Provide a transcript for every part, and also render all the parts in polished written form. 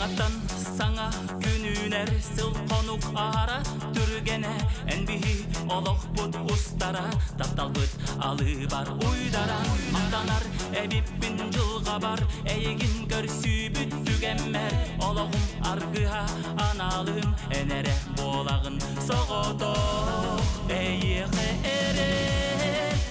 Саңаттан саңа күнүнер сыл конук ара түргене энбихи олох бут устара таптал быт алы бар уйдара мактанар эбиппин жылга бар эйигин көрсүбүт түгеммер ологум аргыha аналым энере болагын согото эйихе эре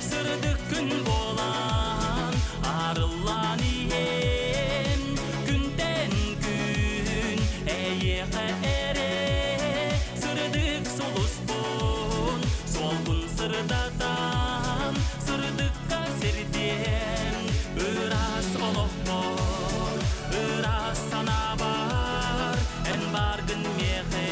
сырдык күн болан арылан ием күнтен күн эйихе эре сырдык сулуспун солгун сырдатан сырдыкка серден ырас олохбор ырас сана бар эн баргын мехе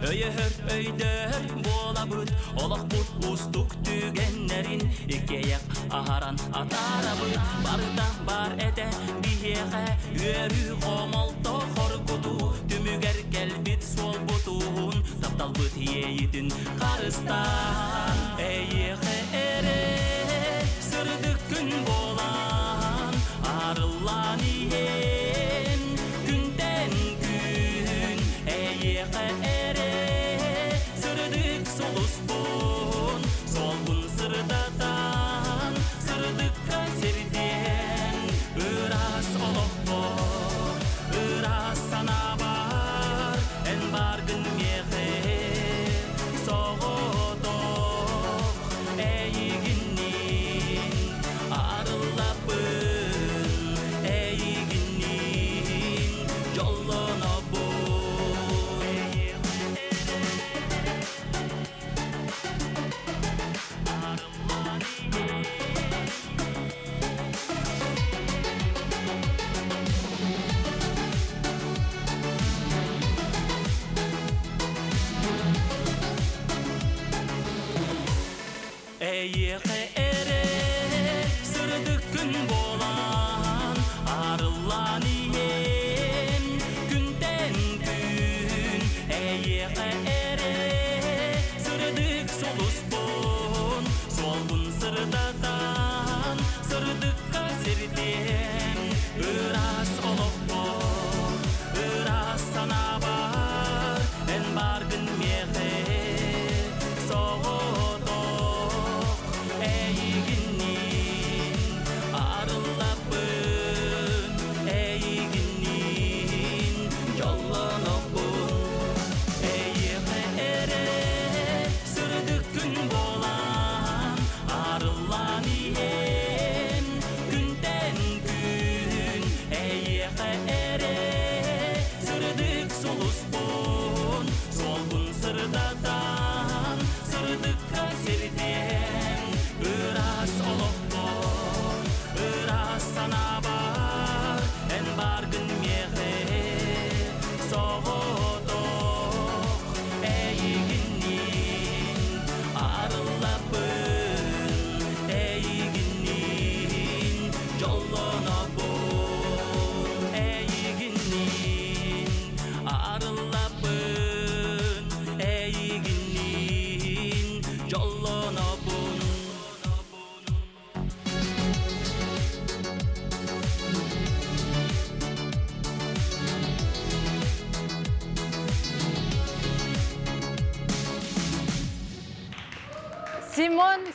Öyhör öyдөр болабыт олохбут устук түгеннерин икеяк аһаран атарабыт барда бар эте биеге үйөрү комолто хоркуту түмүгер келбит сол бутун тапталбыт ийитин карыстан эйеге эре сырдык күн болан арылан ием күнтен күн эйеге эре солуспун солгун сырдатан сырдыкка серден ырас олохбор ырас сана бар эн баргын мехе соготок эйигиннин арылапын эйигиннин жоллонобун Эйеге эре сырдык күн болан арылан ием күнтен күн эйеге эре сырдык сулуспун солгун сырдатан сырдыкка серден ырас олохбор ырас сана бар эн баргын мехе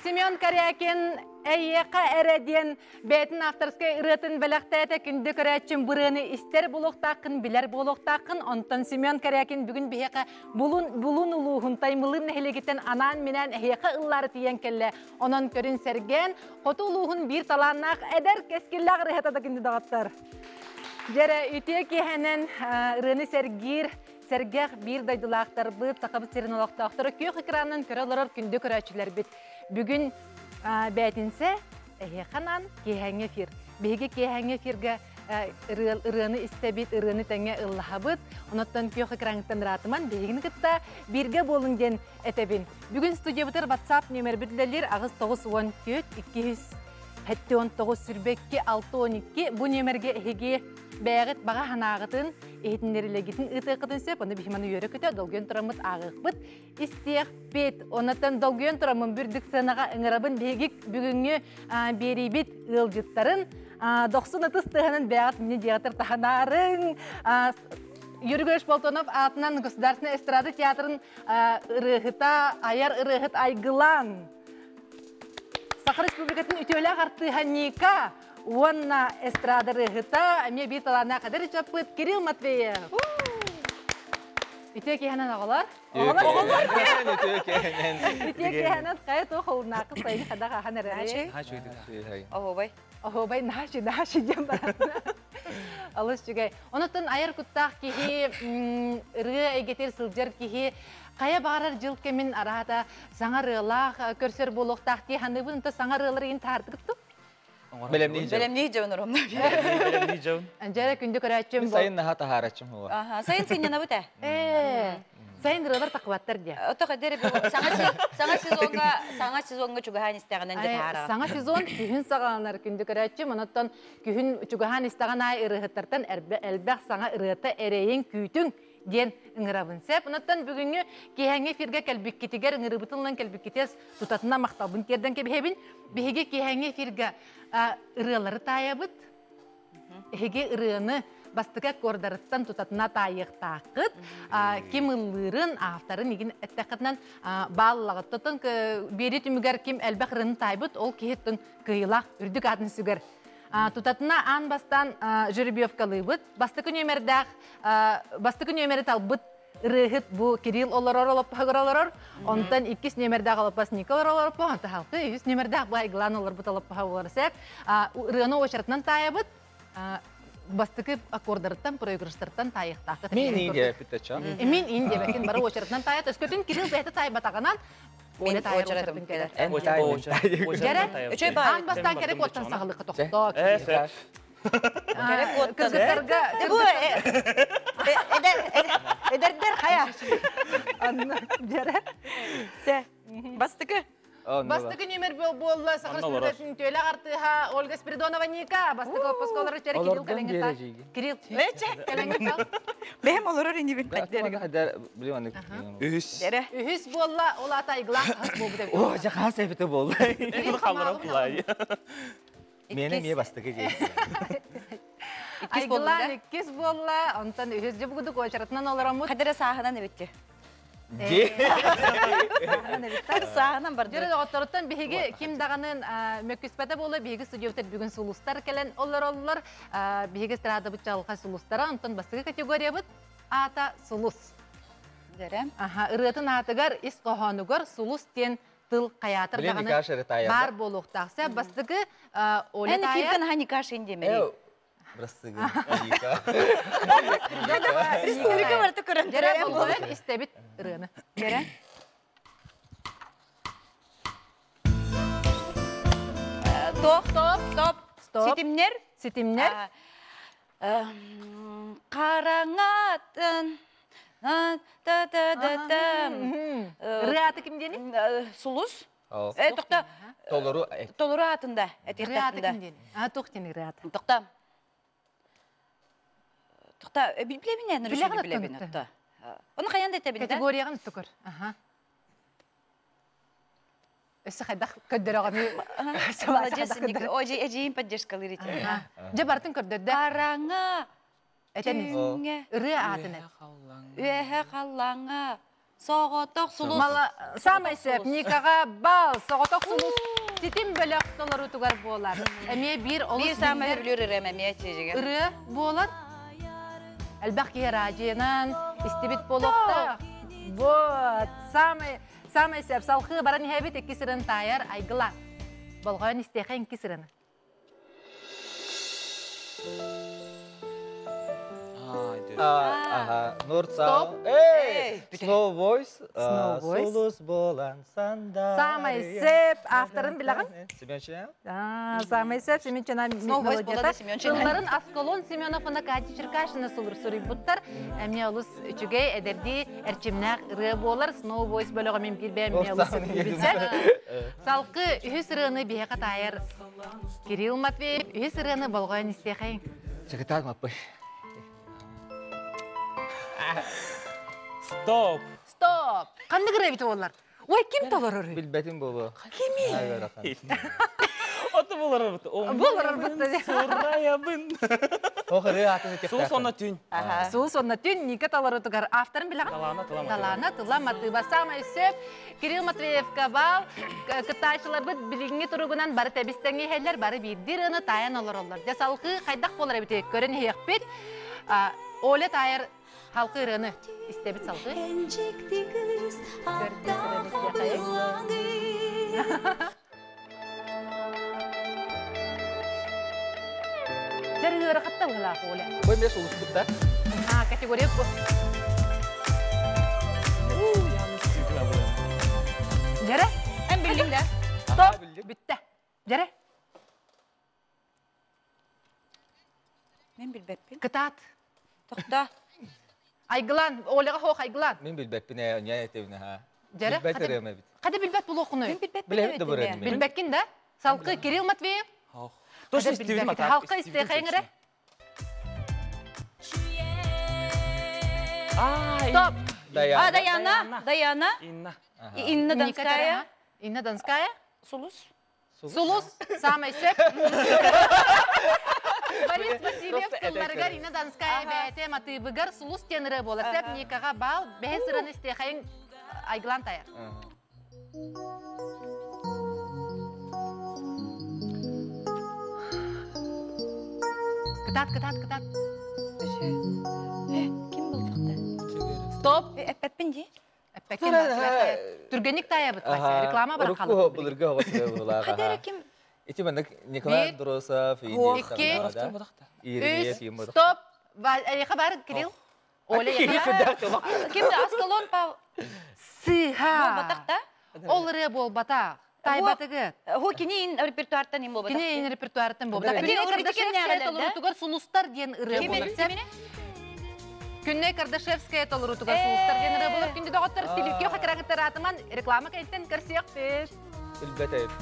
Семен Карякин эйеқа эреден бәтін авторскай ырытын бәліқтәті күнді көрәтшін бұрыны істер болуқтақын, білер болуқтақын. Онтан Семен Карякин бүгін бейеқа бұлын ұлуғын таймылын әхілігіттен анан менен эйеқа ұллары тиен келі. Онан көрін сәрген, қоты ұлуғын бір таланнақ әдер кескілләғ рыхатады күнді дағаттар. Жәрі үтіе кейхәнен ырыны сәргеғ бір дайдылақтар бұд, тақабы серін олақтақтары көк экранын көрі оларар күнді көрәтшілер біт. Бүгін бәтінсе әйеқанан кейхәңе фир. Бейге кейхәңе фирге ырыны істебет, ырыны тәңе ұллаға бұд. Оноттан көк экранықтан ратыман бейгіні күтті бірге болын ден әтәбін. Бүгін студия бұтыр WhatsApp нөмір бүтлелер ағыз 914 7-19 сүрбекке 6-12 bu нөмерге эһиге бәгыт бага ханагытын эһитиннерилегитин ытыкытын сеп, оны бихиманы йөрө көтө долген турамыт агыкбыт. Истех бет, онотан долген турамын бүрдүк санага ыңырабын бегик бүгүнгү берибит ылжыттарын 90 тыгынын бәгыт мини диатр таханарын Юрий Болтонов атынан Государственный эстрада театрын ырыхыта, аяр ырыхыт айгылан. Сахар Республикатын үтөлі қарты ханника, онна эстрада ырыхыта, әме бейталана қадыр жапыт Кирилл Матвеев. Үтө кейханан ағалар? Оғалар? Үтө кейханан қайет оғылына қыз сайын қадаға хан әрәрі. Оғобай, нахаши дем барады. Алыс жүгей. Онытын айыр күттақ кейі ұры әйгетер сылжар кейі қая бағарар жыл кемін арада саңар ылақ көрсер болуқтақ кейі ханы бұнты саңар ылар ең тарды күтті? Белемней жауын ұрымна. Белемней жауын. Әнжәрі күнді көрәтчім бұл. Сайын наға тахарачым хуа. Сайын сенен абыта? Сайын ырылар тақываттар де. Отоға дәрі бұл саңа сезонға чүгіған істеғанын де тағара. Саңа сезон күйін сағаланар күнді көрәтчім, онаттан күйін чүгіған істеған ай ырығыттартан әлбәқ саңа ырығытта әрейін күйтің ден ыңырабын сәп. Онаттан бүгінгі кейхәңе фирге кәлбіккетігер ыңырыбытылынан кәлбіккетес тұтатына мақталбын терден кебехебін. Беге кейхәңе фирге ырылары таябыт, әге ырыны бастыка кордарыттан тұтатына тайықтақыт, кем ылырын, автарын еген әттәқытынан балылағыт. Тұтын бері түмігер кем әлбәқ рыны тайбыт, ол кейттің кыйлақ үрдік атын сүгер. Тұтатына ан бастан жүрібиевкалы бұд, бастықы нөмері талбыт ырығыт бұ Кирилл олар олар, онтан 2 нөмердәқ алапас Николар олар, онта халқы 100 нөмердәқ бұ айғылан олар бұт алаппаға олар сәп, ырығыны очаратынан тайабыт, бастыкы аккордырыттан, проигрыштырыттан тайықтақы. Мен инде бітеча. Мен инде бәкін бары очаратынан тайыт. Өскөтін Кирилл бәйті тай батағынан, Мен очаратым келер. Ан бастан керек оттан сағылықы тоқты. Керек оттан. Эдердер қая? Бастыкы? Бастығы нөмір болла Сахар Республикасының төлі артыға Ольга Спиридонова Ника. Бастығы опасқалары жәрі Кирилл кәләңгі тал. Кирилл, кәләңгі тал. Бәйім олар не біліп Үхіс болла, ол ата иғлан қас болу деп. О, жақан сәбіті болды. Менің ме бастығы дейді. Айғлан 2 болла, онтан үхіс жеп күдік очаратынан олар амуд. Қадыры сағынан өтті. Сағынан барды. Жүрі оқтарыттан бейге кем дағанын мөккіспәті болы, бейге студиовтер бүгін сұлыстар кәлін олар, бейге страда бұт жалға сұлыстары, онтан бастығы категория бұт, ата сұлыс. Үретін атығар, ис қоғанығар сұлыс тен тыл қаятыр дағаны бар болуқтақса, бастығы олы тайыр. Әні фирген ханикаш ендемері. Брастығы Ника. Республика барды көрім. Жәрі болуы істебіт ұрыны. Жәрі? Стоп. Сетімнер? Сетімнер? Қараңатын. Рыаты кім дені? Сұлыс? Тоқта. Толыру атында. Рыаты кім дені? Тоқтені рыаты. Тоқта. Тоқта, білебіне, нұрышын білебіне. Оны қаянда әтәбінде? Категорияған үттікір. Өсі қайдақ көддер оғаны. Молодец, әжейін поддержкалы реті. Жабартын көрдерді. Қараңа, түңе, үрі атыны. Өйе қалаңа, соғытық сұлыс. Самай сөп, Никаға бал, соғытық сұлыс. Сетім бөлі ақтолар ұтығар болар. Әме бір олыс үрі болар. Әлбәқ кей радиянан, істебет болуқта. Вот, самай сөп, салқы баран хәбет еккесірін тайыр айғыла. Болғайын істеқен кесіріні. Нұртсал. Snow Voice. Сұлыс болан санда. Самай сөп, авторын біліғін? Семенчина? Самай сөп, Семенчина мелодията. Жылларын Асколон Семеновына Кати Черкашына сұлыр сұрый бұттар. Әме олыс үчігей әдерді әрчімнәқ ұры болар. Snow Voice бөліға мен білбәм, әме олыс өтін білсе. Салқы үхіс ұрыны бейеқа тайыр Кирилл Матвеев, өз ырыны болғайын істеқайын. Секретарь маппай. Стоп. Стоп! Қанды кірі біті олар? Ой, кім толар ұры? Билбетим болу. Кеме? Оты болар бұты. Болар бұты. Сұрайабын. Охыры атын өтек. Сул сонна түн. Сул сонна түн, Ника толар ұтығар. Авторын біліған? Талана, тылама, тыба самай сөп. Кирилл Матвеевка бал, кытайшылар бұд білігіңе тұрығынан бары тәбістіңе хәлер, бары бейдір ұны таян олар олар. Жасалқы қайдақ болар әбіте көрін хейекпет. Оле тайыр халқы ұрыны істебіт салқы. Жәрі ұры қатта ұғылақ оле. Бой мен солыс бұтта. Категория бұл. Жәрі? Әм білдің да. Стоп! Бітті. Жәрі? Мен білбеппін. Кытат. Тоқта. Айгылан, олеға хоқ айгылан. Мен билбетпин не етевіне ха. Жәрі? Билбетереме бит. Қады білбәт бұл оқыны? Мен білбеппін. Білем де бұрын мен. Білбәккен да? Салқы Кирилл Матвеев. Точно істебін матап. Халқы істе қайыңыры? Стоп! Даяна. Инна. Инна Донская. Инна Донская. Сулус. Сулус. Самый сөп. Борис Васильев сулларға Инна Донская бәйте матыбығыр Сулус тенірі болы. Сөп Никаға бал бәйсірін істе қайың айгылан тайыр. Кытат. Кім болдықты? Стоп. Әппәтпін де? Әппәкен түргенік тая бұт қайсы. Реклама бар Рукку қалық. бұлырға оғасы бұлаға. Қадәрі кім? Ити бандық Николай Дуросов, Iki. Стоп. Әйеқа бар, Кирилл? Оле еқа. Кімді? Аскалон Пав... Сыға. Батақта? Ол ұры бол батақ. Тай батығы. Хо кенейін репертуарттан ем бол батақ? Кенейін репертуарттан бол батақ. Күнне Кардашевская толырутығар сұлыстар ден ұры болыр. Күнне Кардашевская толырутығар сұлыстар ден ұры болыр. Күнде доғыттар стилікке қақырағыттар атыман реклама кәйттен көрсек біз. Билбетев.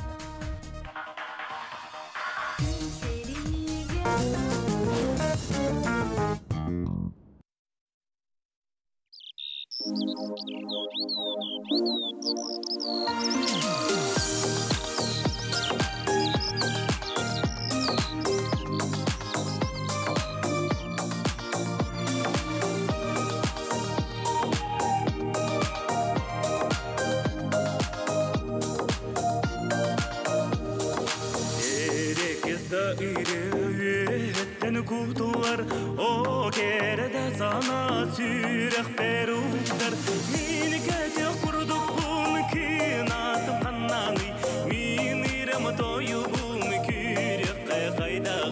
Kutular o kerede sana sürek peruklar min kete kurduk bun kinatım kananı min irem toyu bun kürek kaydağı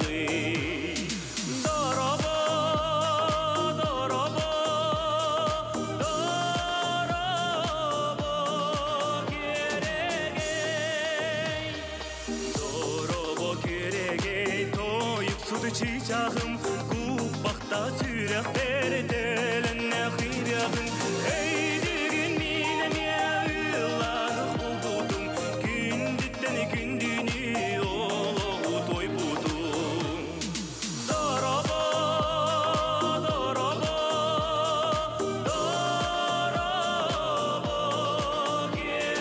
Daraba kerege toyup sudu çiçağım Kupakta sürek perdelenme hıyrağım Eydigin minem yağılar buldum Günditten gündünü oğlu toy buldum Daraba kerege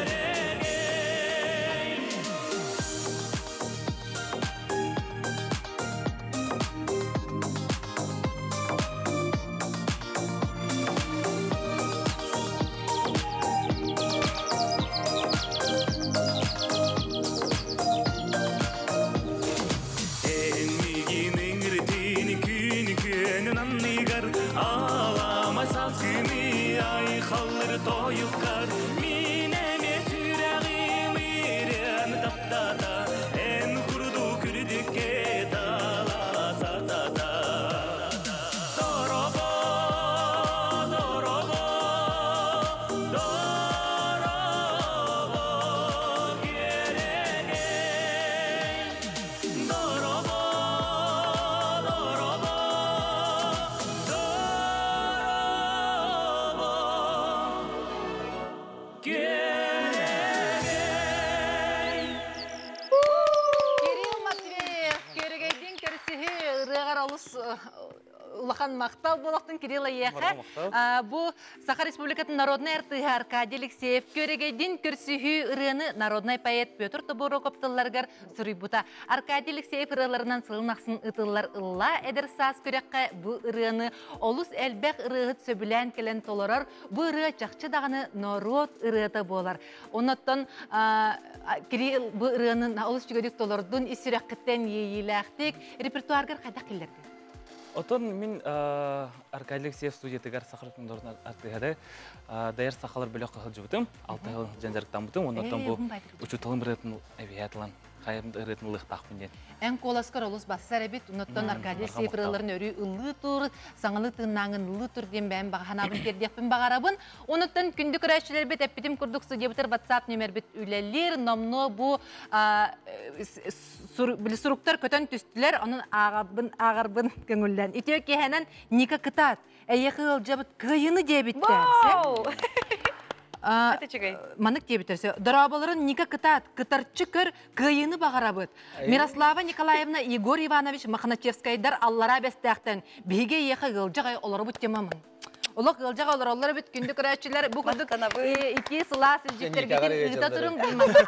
Toyukar mineme sürağım iren taptada en kurdu kürdükke dalasa da Daraba kerege Daraba мақтал болақтың Кирилл Аяқа. Бұл Саха Республикатын народный артығы Аркадий Алексеев көрегейден көрсіхі ұрыны народный поэт Петр Тоборокоптыларғар сұрыйбута. Аркадий Алексеев ұрыларынан сылынақсын ұтылар ұлла әдір сас көрекқа бұл ұрыны олыс әлбәқ ұрығыт сөбілән келен толырар. Бұл ұрығы жақчы дағыны народ ұрыты болар. Онаттан Кирилл бұл ұрығының олыс жүгедік толырдың исірәқіттен ейіләқтік репертуарғар қайдақ келдерді? Отон мен Аркадий Алексеев студиятыгар сақыртын дұрын артығады. Дайыр сақалар бөлі қағыл жүбітім. 6 айлы жәнжарықтан бұтым. Онаттан бұл ұчутылым біретін әбиятылан. Қайымды ұретін ұлықтақ мүнден. Ән қоласкар олыс бассар әбет, ұнаттан Аркадий Алексеев ұрыларын өрі ұлы тұр, саңылы тыңнаңын ұлы тұр ден бән бағанабын кердекпін бағарабын. Онаттан күнді күрәшілер бет әппетім күрдік студиябытыр WhatsApp нөмер бет үлелер, номно бұ сұруқтар көтен түстілер, оның ағарбын көңілден. Итеу кехенен Ника кытат, әйеқі ұлжабыт күйіні дебіттер. Манық дебітерсе, дұрабаларын Ника кытат, кытарчы көр күйіні бағарабыт. Мирослава Николаевна Егор Иванович Махначевскайдар аллара бәстәқтен бейге еқі ғылжағай олары бұт демамын. Олық ғылжаға олары бұт күнді күрәтшілер бұл күрдік икі сыла сілжіктерге ұйта тұрың білмәді.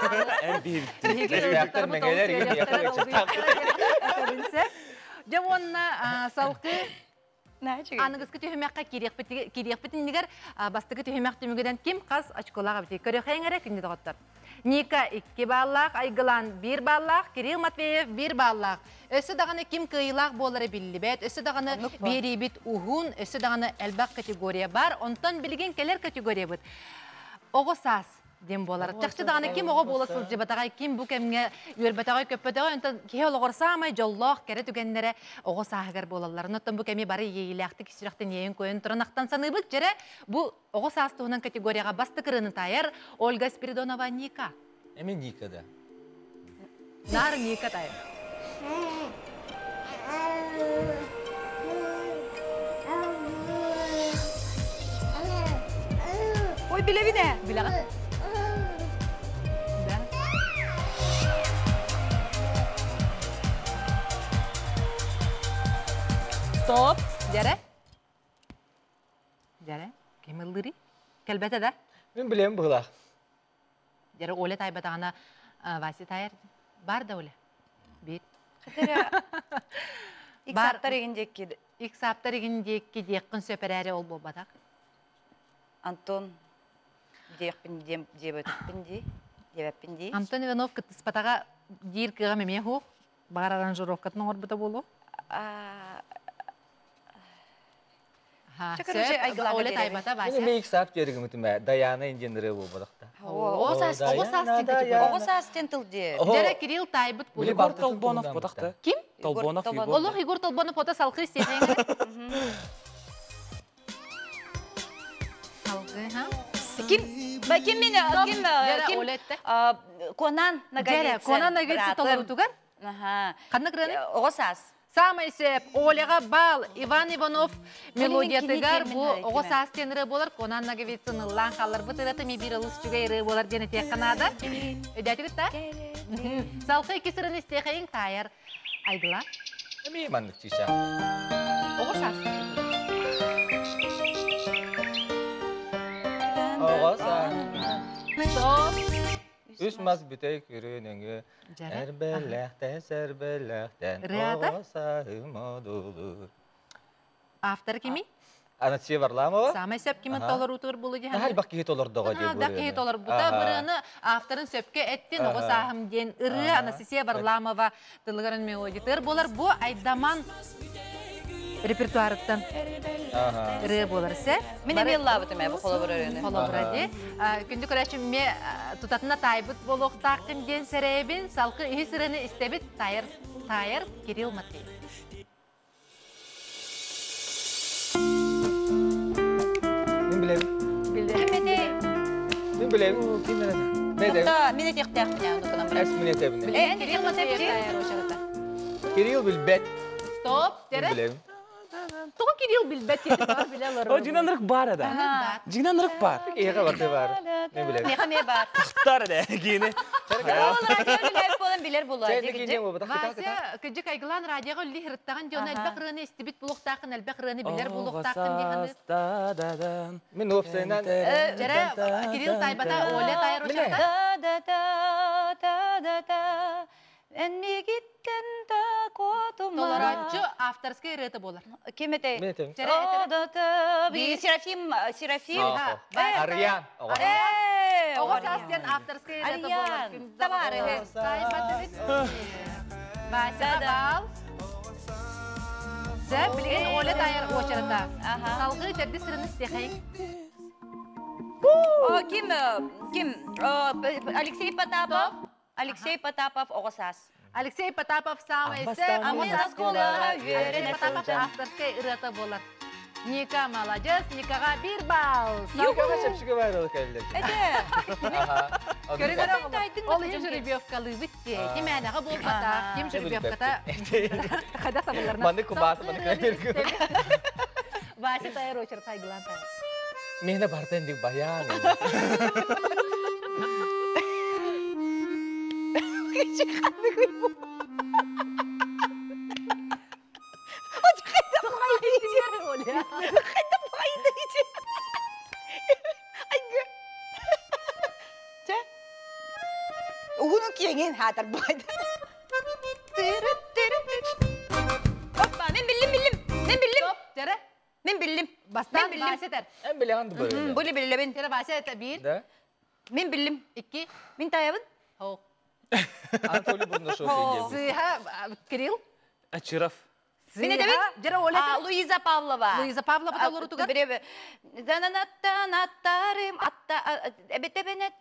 Анығызғы түйімәққа керекпетін негер бастығы түйімәқті мүгеден кем қаз очколаға бітей. Көріқайын әрі күнді доғыттар. Ника 2 баллақ, Айгылан 1 баллақ, Кирилл Матвеев 1 баллақ. Өсі дағаны кем күйілақ болары білі бәт, өсі дағаны бері бит ұғын, өсі дағаны әлбақ категория бар, онтан білген келер категория бұд. Оғы сас дем болар. Жақсы дағаны кем оғы боласыл жебатағай, кем бұл кемге өрбатағай көппетағай, онтан кей олығыр самай, жоллақ, кәрі түгенлері оғы сағығар болалар. Онтан бұл кеме бары ейіләқті кесіріқтен ейін көйін тұрынақтан саны бұд, жәрі бұл оғы састығынан категорияға басты кіріні тайыр Ольга Спиридонова Ника. Әме Ника да. Нар Ника тайыр. Ой, білевіне. Білеға. Стоп. Дәрі? Дәрі? Кем ұлдыры? Кәлбәті да? Мен білем бұғылақ. Дәрі Оля тайбатағана Васи тайыр бар да Оля? Бейт. Иксаптар егіндек кеді. Иксаптар егіндек кеді еқін сөпер әрі ол бол батақ? Антон дебеппін де. Антон Иванов кіттіспатаға дейір кіға меме хуқ? Бағар аранжировкатын оңыр бұта болу? Оля тайбата Вася. Мен иксап жерігім үтім бә, Даяна индендірі бұл бұдақта. Оғы састен тілде. Жәрі Кирилл тайбыт бұл. Егор Толбонов бұдақта. Ким? Толбонов Егор. Олық Егор Толбонов ота салқы істетіңі? Салқы, ха? Ким мені? Конан Наговицы. Конан Наговицы толар ұтуғар? Қанны кірені? Оғы сас. Самый сеп, Оляға бал, Иван Иванов мелодиятыгар, бұл оғы састен ұры болар, Конан Наговицын ұллан қалар бұт ұрыты мебір ұлыс жүгей ұры болар дені тек қанады. Өдәтігіт та? Салқы кесірін істеқейін тайыр. Айдыла? Әме мандық чиша. Оғы састен. Оғы састен. Стоп. Үс мас бүтей көрініңі, әрбәләқтен, оғы сағым одулur. Автор кеми? Анатсия Варламова? Самай сөп кемін толар ұтығыр болу дейін? Дәл бақ кейт олар доға деп Да, кейт олар. Бұта біріні авторын сөпке әттен оғы сағым ден ұры Анастасия Варламова тылығырын мен ойдетір болар. Бұл айдаман репертуарыттан ұры боларсы. Мен емелла бұтым әбі қолы бір өрені. Қолы бір әде. Күнді көрәшім ме тұтатына тайбыт болуқтақын ден сәрәйбін салқы үйі сіріні істебіт тайыр Кирилл Матвеев. Мен білем. Мен білем. Кем білем? Мен етектәқ мене ұнықынан білем. Әс мен етебіне. Кирилл Матвеев тайыр ошағыта. Кирилл білбет. Стоп, дәрі? Мен білем. Тұғы Кирилл билбет бар билелер. О, жинанырык бар ада. Жинанырык бар. Иеге барды бар. Мен билем. Не хаме бар. Тахтар да кийини. Ол радио билер болан билер булар. Сен кийин бу Вася кыжык айгылан радиоға үлі хырыттаған жона әлбәк рыны истибит булуқтақын, әлбәк рыны билер булуқтақын дегенді. Мен опсайнан. Жәрі Кирилл тайбата оле тайыр ошақта. Энни гиттен да котума. Толоранчы авторскай рыты болар. Кем ете? Мен етем. Серафим. Ариян. Оғыз астен авторскай рыты болар. Табары. Тайбата бит. Басыға бал. Зәп білген оле тайыр ошарында. Салғы жерді сырыны стехайын. Ким? Алексей Потапов. Алексей Потапов Огосас. Алексей Потапов самый сеп. Огосас кола. Алексей Потапов авторскай рыты болар. Ника молодец, Никаға 1 балл. Никаға шепшіге бар ол кәлілер. Көрігер ол ем жүрібевкалы бітте. Кем әнәға бол қатақ, кем жүрібевката қайда табыларына. Маны күматы, маны көмергі. Басы тайыр очыр тайгылан тайыр. Мені бартын дек баян. Угуну киеңен хатар байды. Оппа, мен білім. Жәрі? Мен білім. Бастан басы тәр. Әм білеғанды бөлі. Бұлі білім. Жәрі басы әті 1, Да? Мен білім. 2, Мен таябын. хоқ. Анатолий Бурнашов еде. Сыйға Кирилл. Ачиров. Мен әдебін? Жәрі оле тәр. Луиза Павлова. Луиза Павлова да олыру тұғар. Біребі. Зананаттан аттарым, әбет-әбенет,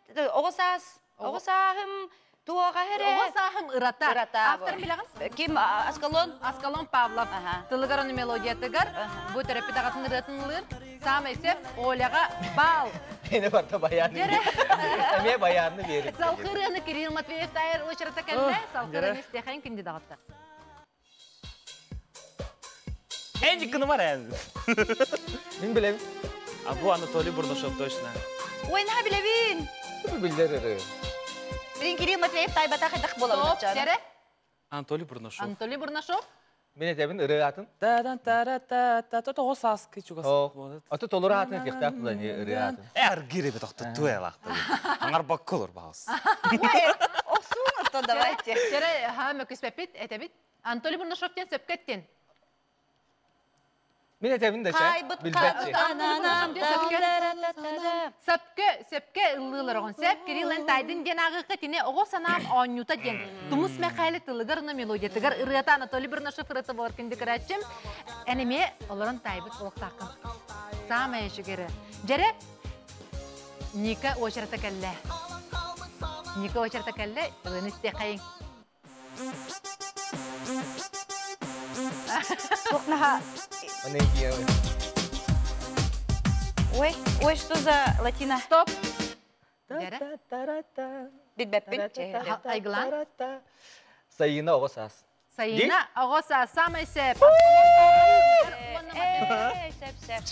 оғысағым, туаға әрі. Оғасағым ырата. Авторын білеғыз? Ким? Аскалон? Аскалон Павлов. Тылығар оны мелодия тығар. Бұ терапи тағатын ыратын ұлыр. Самый сеп Оляға бал. Мені барта баян. Әме баянны беріп. Салқырыны Кирилл Матвеев тайыр ұшырата кәлі. Салқырыны істеқайын күнді дағытты. Энди кыны бар ән. Мен білем. Бу Анатолий Бурнашов точно. Ойна білебін. Бұл білдер ұры. Бірін Кирилл Матвеев тайбата қайдақ боламын. Топ, жәрі? Анатолий Бурнашов. Анатолий Бурнашов. Мен етебін ұры атын. Та-дан-та-ра-та-та. Огосас кичугас. Оты толыры атын тектақ бұлан ұры атын. Әргире бет оқты туэлақты. Аңар баққылыр бағыз. Осуны то давайте. Жәрі мөкіс пәпет, әтәбет. Анатолий Бурнашовтен сөпкеттен. Мен етебін де шай. Білбәтші. Сөпке ұлығылар оғын. Сөп Кириллен тайдың ден ағықы тіне оғы санам оңюта ден. Тумыс мәқайлы тылығырына мелодиятығар ұрыята Анатолий Бурнашов ұрыты болар күнді көрәтшім. Әнеме оларын тайбыт олықтақын. Самай үшігері. Жәрі Ника очырата кәлі. Ника очырата кәлі, ұлын істе қайын. Тоқнаға. Оны екеуі. Ой, что за латина? Стоп. Жәрі? Бітбәппін. Айгылан. Сайына оғысас. Сайына оғыса самай сәп. Сәп.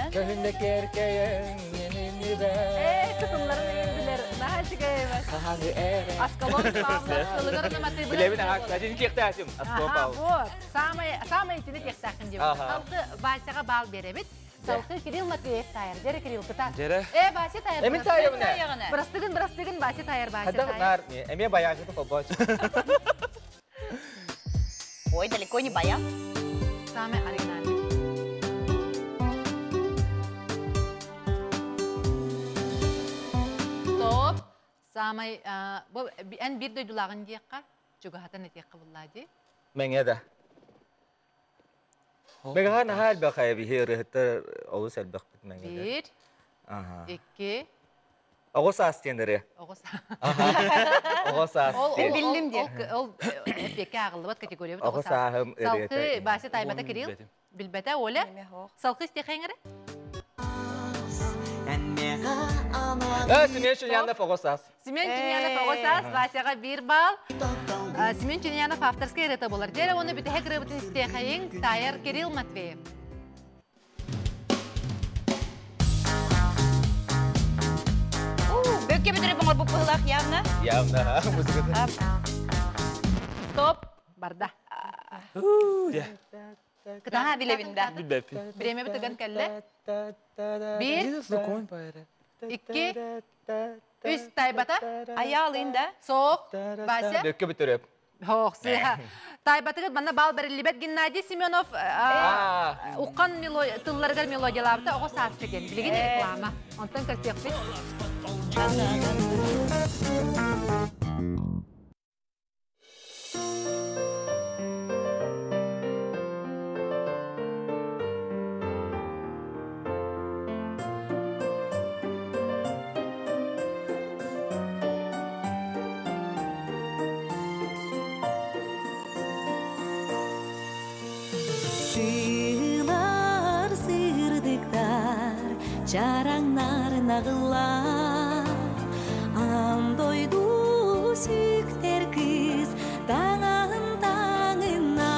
Көлінде керкейін енені бәр. Кытымларын ең білер. Наға жігейміз. Қағаны әрі. Аскалон Павлов. Тылығырына мәтір білер. Білемін ағақ, әжін кекті әсім. Аскалон Павлов. Вот. Самай итini тектақын деп. Салқы Басяға бал беребет. Салқы Кирилл Матвеев тайыр. Жәрі Кирилл кыта. Жәрі. Бася тайыр. Әмін тайыр мұна. Бірастығын Бася тайыр Бася Қадақ тайыр. нар, әме баяғыды қолбач. Ой, далеко не баян. Самай оригинальный. Стоп. Самай, ән бір дөйдулағын дейіққа. Жүгіғатан етеққа бұллады. Мәңе де. Мәңе наға әлбәқ әйбі хері хітті олыс әлбәқ біт мәңе де. 1, 2, Оғысас тендері. Оғысас. Мен білдім де. Ол әпеке ағылы бат категория бұд Оғысағым Салқы Бася тайбата Кирилл. Білбәті Оля. Салқы істеқайыңыры? Сімен үшін янда оғысас. Сімен Киньянов оғысас. Басяға 1 бал. Семен Чиньянов авторская рыта болар. Дері оны бітіхек рыбытын істейхайын Тайыр Кирилл Матвеев. Бөкке бітірі бұңыр бұл пұлақ явна? Явно, музыкада. Стоп. Барда. Кытаға білебінде. Билбеппин. Біреме бітіген кәлі. Bir, Знакомый байры. iki, üç Тайбата. Аялында. Соқ. Бася. Дөкке бүтөрөп. Хоқ, сыйха. Тайбатыгыт бана бал берилибет Геннадий Семенов уққан тылларгар мелодиялабыта оғы саас чеген. Білеген реклама. Онтан көрсекпен. Sığlar sırdıklar, çaranglar nağılar. Andoydu sükter kız, tağın tağına.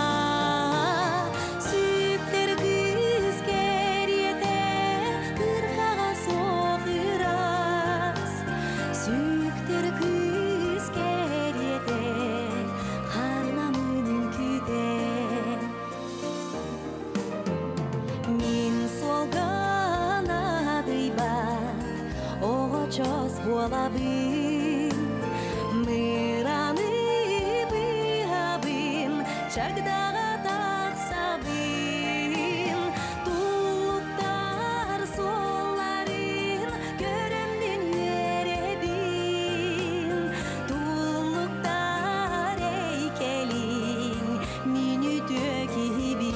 Sükter kız keriyete, kırkağa soğuras. Sükter kız keriyete, harlamının küte. Min solgan adıйбар, oğoçoz bolabın. Mırаны bıhabın, çagdağa taksabın. Tuluktar solların, göremdin verebin. Tuluktar eykelin, minü dökibin.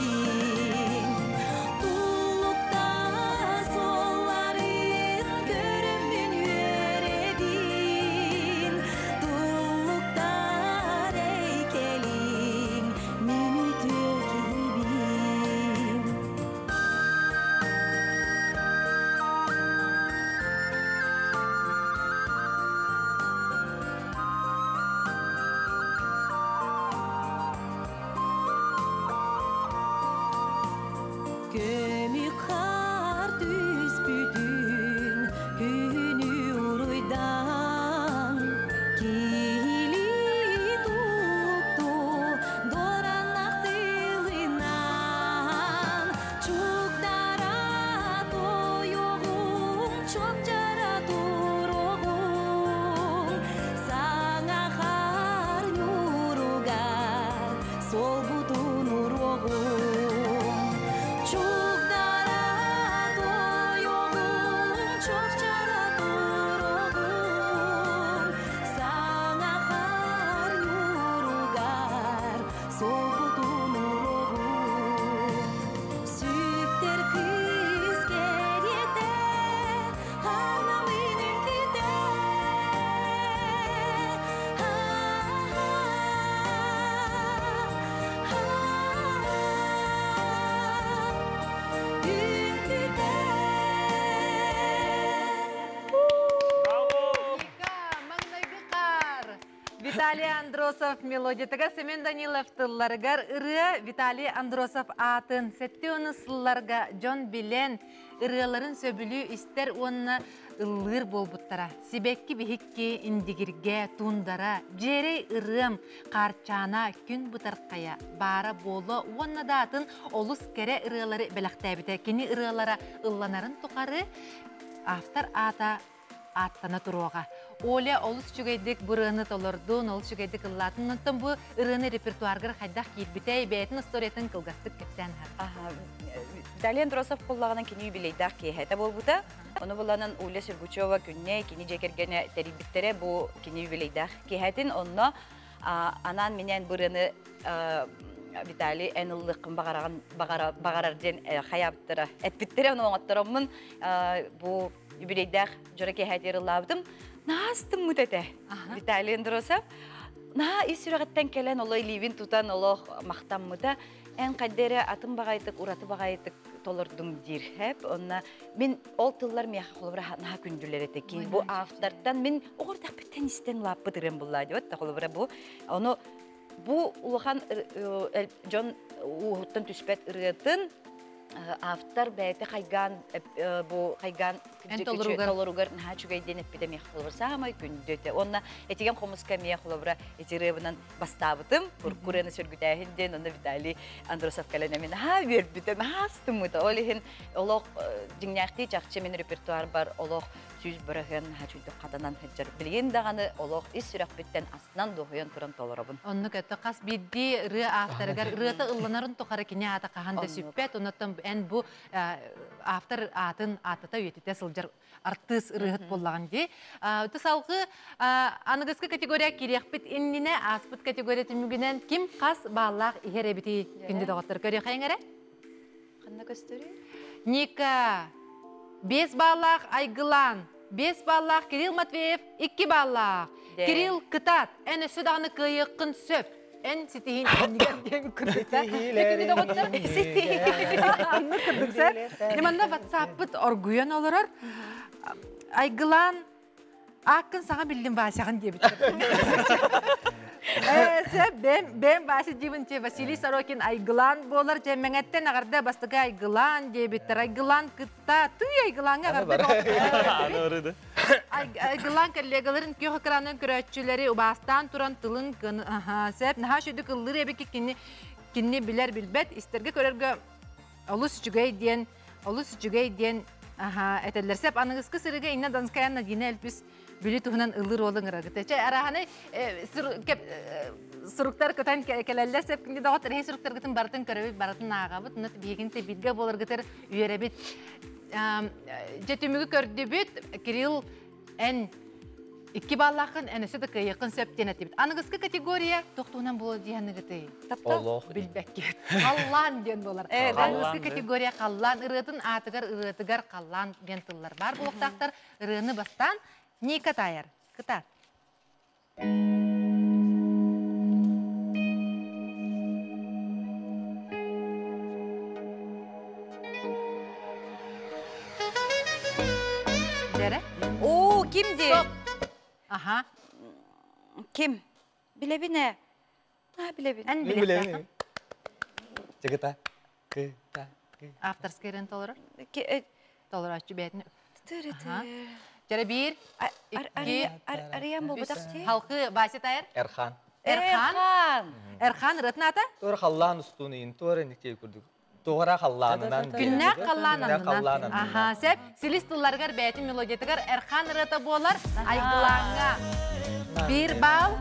Tuluktar solların, göremdin verebin. Tuluktar eykelin, minü dökibin. Gömük kar düzbüdün hünü uruydan. Kili tuttu doranak tılından. Çok dara toyuğum, çok cara turuğum. Sana kar nurugar, sol budun uruğum. Çok dara doyuğum, çok cara turuğum. Sana kar nurugar, sol budun uruğum. Sükter kız keriyete, harlamının küte. Виталий Андросов мелодиятыгар Семен Данилов тылларыгар ыры Виталий Андросов атын сетте оны сылларга Джон Билен ырыларын сөбүлүү истер онна ыллыр болбуттара. Сибекки бихикки индигирге тундара жерей ырым карчана күн бутаркая бара боло онна датын олус кере ырылары белактабите кини ырылара ылланарын тукары автор ата аттана туруга. Оля олус чугайдык бұрыны толордун, олус чугайдык ыллатын, онтан бу ырыны репертуаргар хайдах килбитей, бәйтін историятын кылгастык кепсен хар. Виталий Андросов куллагынан кини юбилейдах кейхете болбута. Оны буланын Оля Сергучева күнне кини жекергене терибиттере бу кини юбилейдах кейхетин. Онно анан менен бұрыны Виталий эныллыкын багарарден хаяптыра. Этбиттере оны оңаттырамын бу юбилейдах жора кейхетер ыллабдым. Настым мутете Виталий Андросов. На исүрәгәттән келен олай ливин тутан олох мактан мута. Эн каддере атын багайтык, ураты багайтык толордум дирхеп. Онна мен ол тыллар мия холбра на күндүләр этеки. Бу автордан мен огорда беттен истен лап битирем булла дип та холбра бу. Оны Бу улахан Джон ухуттан түспет ырытын автор бәйті қайган бу қайган толоругар нахачугай денеп бидемех болбар самай күндөте. Онна этеген хомуска мия холобра этиребынан бастабытым. Куркураны сөргүтәһинден онда Виталий Андросов каленемен ха вербитен хастымыта. Олихин олох диңнякти жакчы мен репертуар бар олох сүз биреген хачуйды каданан хаҗар билген даганы олох ис сүрәк биттен астынан дохуян туран толорабын. Онны көтө кас бидди ры авторгар рыты ылланарын тохары кине ата каханда сүппет оннан эн бу автор атын атата үетите сылжар артыс рыгыт боллаган ди. Тысалгы аныгыскы категория кирекпит иннине аспыт категория түмүгүнен ким кас бааллах ихеребити күндө дагыттыр көрө хайңаре? Кандай көстөрү? Ника 5 бааллах Айгылан, 5 бааллах Кирилл Матвеев, 2 бааллах Кирилл Кытат, эн өсөдагыны кыйыккын сөп. En sitihin endigen kurdita. Lekinde dogotlar sitihin. Anны kurduksa. Nemanda WhatsApp-ıt orguyan olurur. Aygılan akın sana bildim başağın diye bitir. Ben başı cibince Vasiliy Sorokin Aygılan bolar cemengetten agarda bastıga Aygılan diye bitir. Aygılan kıtta tüy Aygılan'a agarda. Doğrudu. Aygılan kollegaların köy ekranın küratçıları ubastan turan tılın kını sep naha şöyle kıldır ebeki kinni biler bilbet isterge körerge olus çügey diyen eteller sep anıgıskı sırıga inna danskayanna yine elpis bili tuhunan ılır olun ıragıta. Arahane suruktar kıtan keleller sep kinni dağıtır hey suruktar kıtın baratın körevit baratın ağabıt nat biyeginte bilge bolar gıtır üyerebit. Jetümügü kördübüt Kirill en 2 ballakın enesi de yakın septen etibit. Anıgıskı kategoriya toxtuğundan bolu diyanı gıtı. Allah. Bilbek get. Kallan diyen dolar. Anıgıskı kategoriya kallan ırıtın atıgar kallan diyen tıllar var. Bu oktaqtar ırığını bastan Nika tayar. Kıtar. Oo kimdi? Stop. Aha. Kim? Bilebine. Ha bilebine. En bilek. Ceketa. After skeren tolerur. Tolerur açı beytini. Jere 1, 2. Arayan bu budakçı. Halkı başı tayar. Erhan. Erhan ırıtın ata? Doğru hallan üstüne in. Doğru niteye kurduk. Doğru hallanından. Günne kallanından. Aha, sep silistullargar beytin melodiyetigar Erhan ırıta bolar Aygılan'a 1 bal.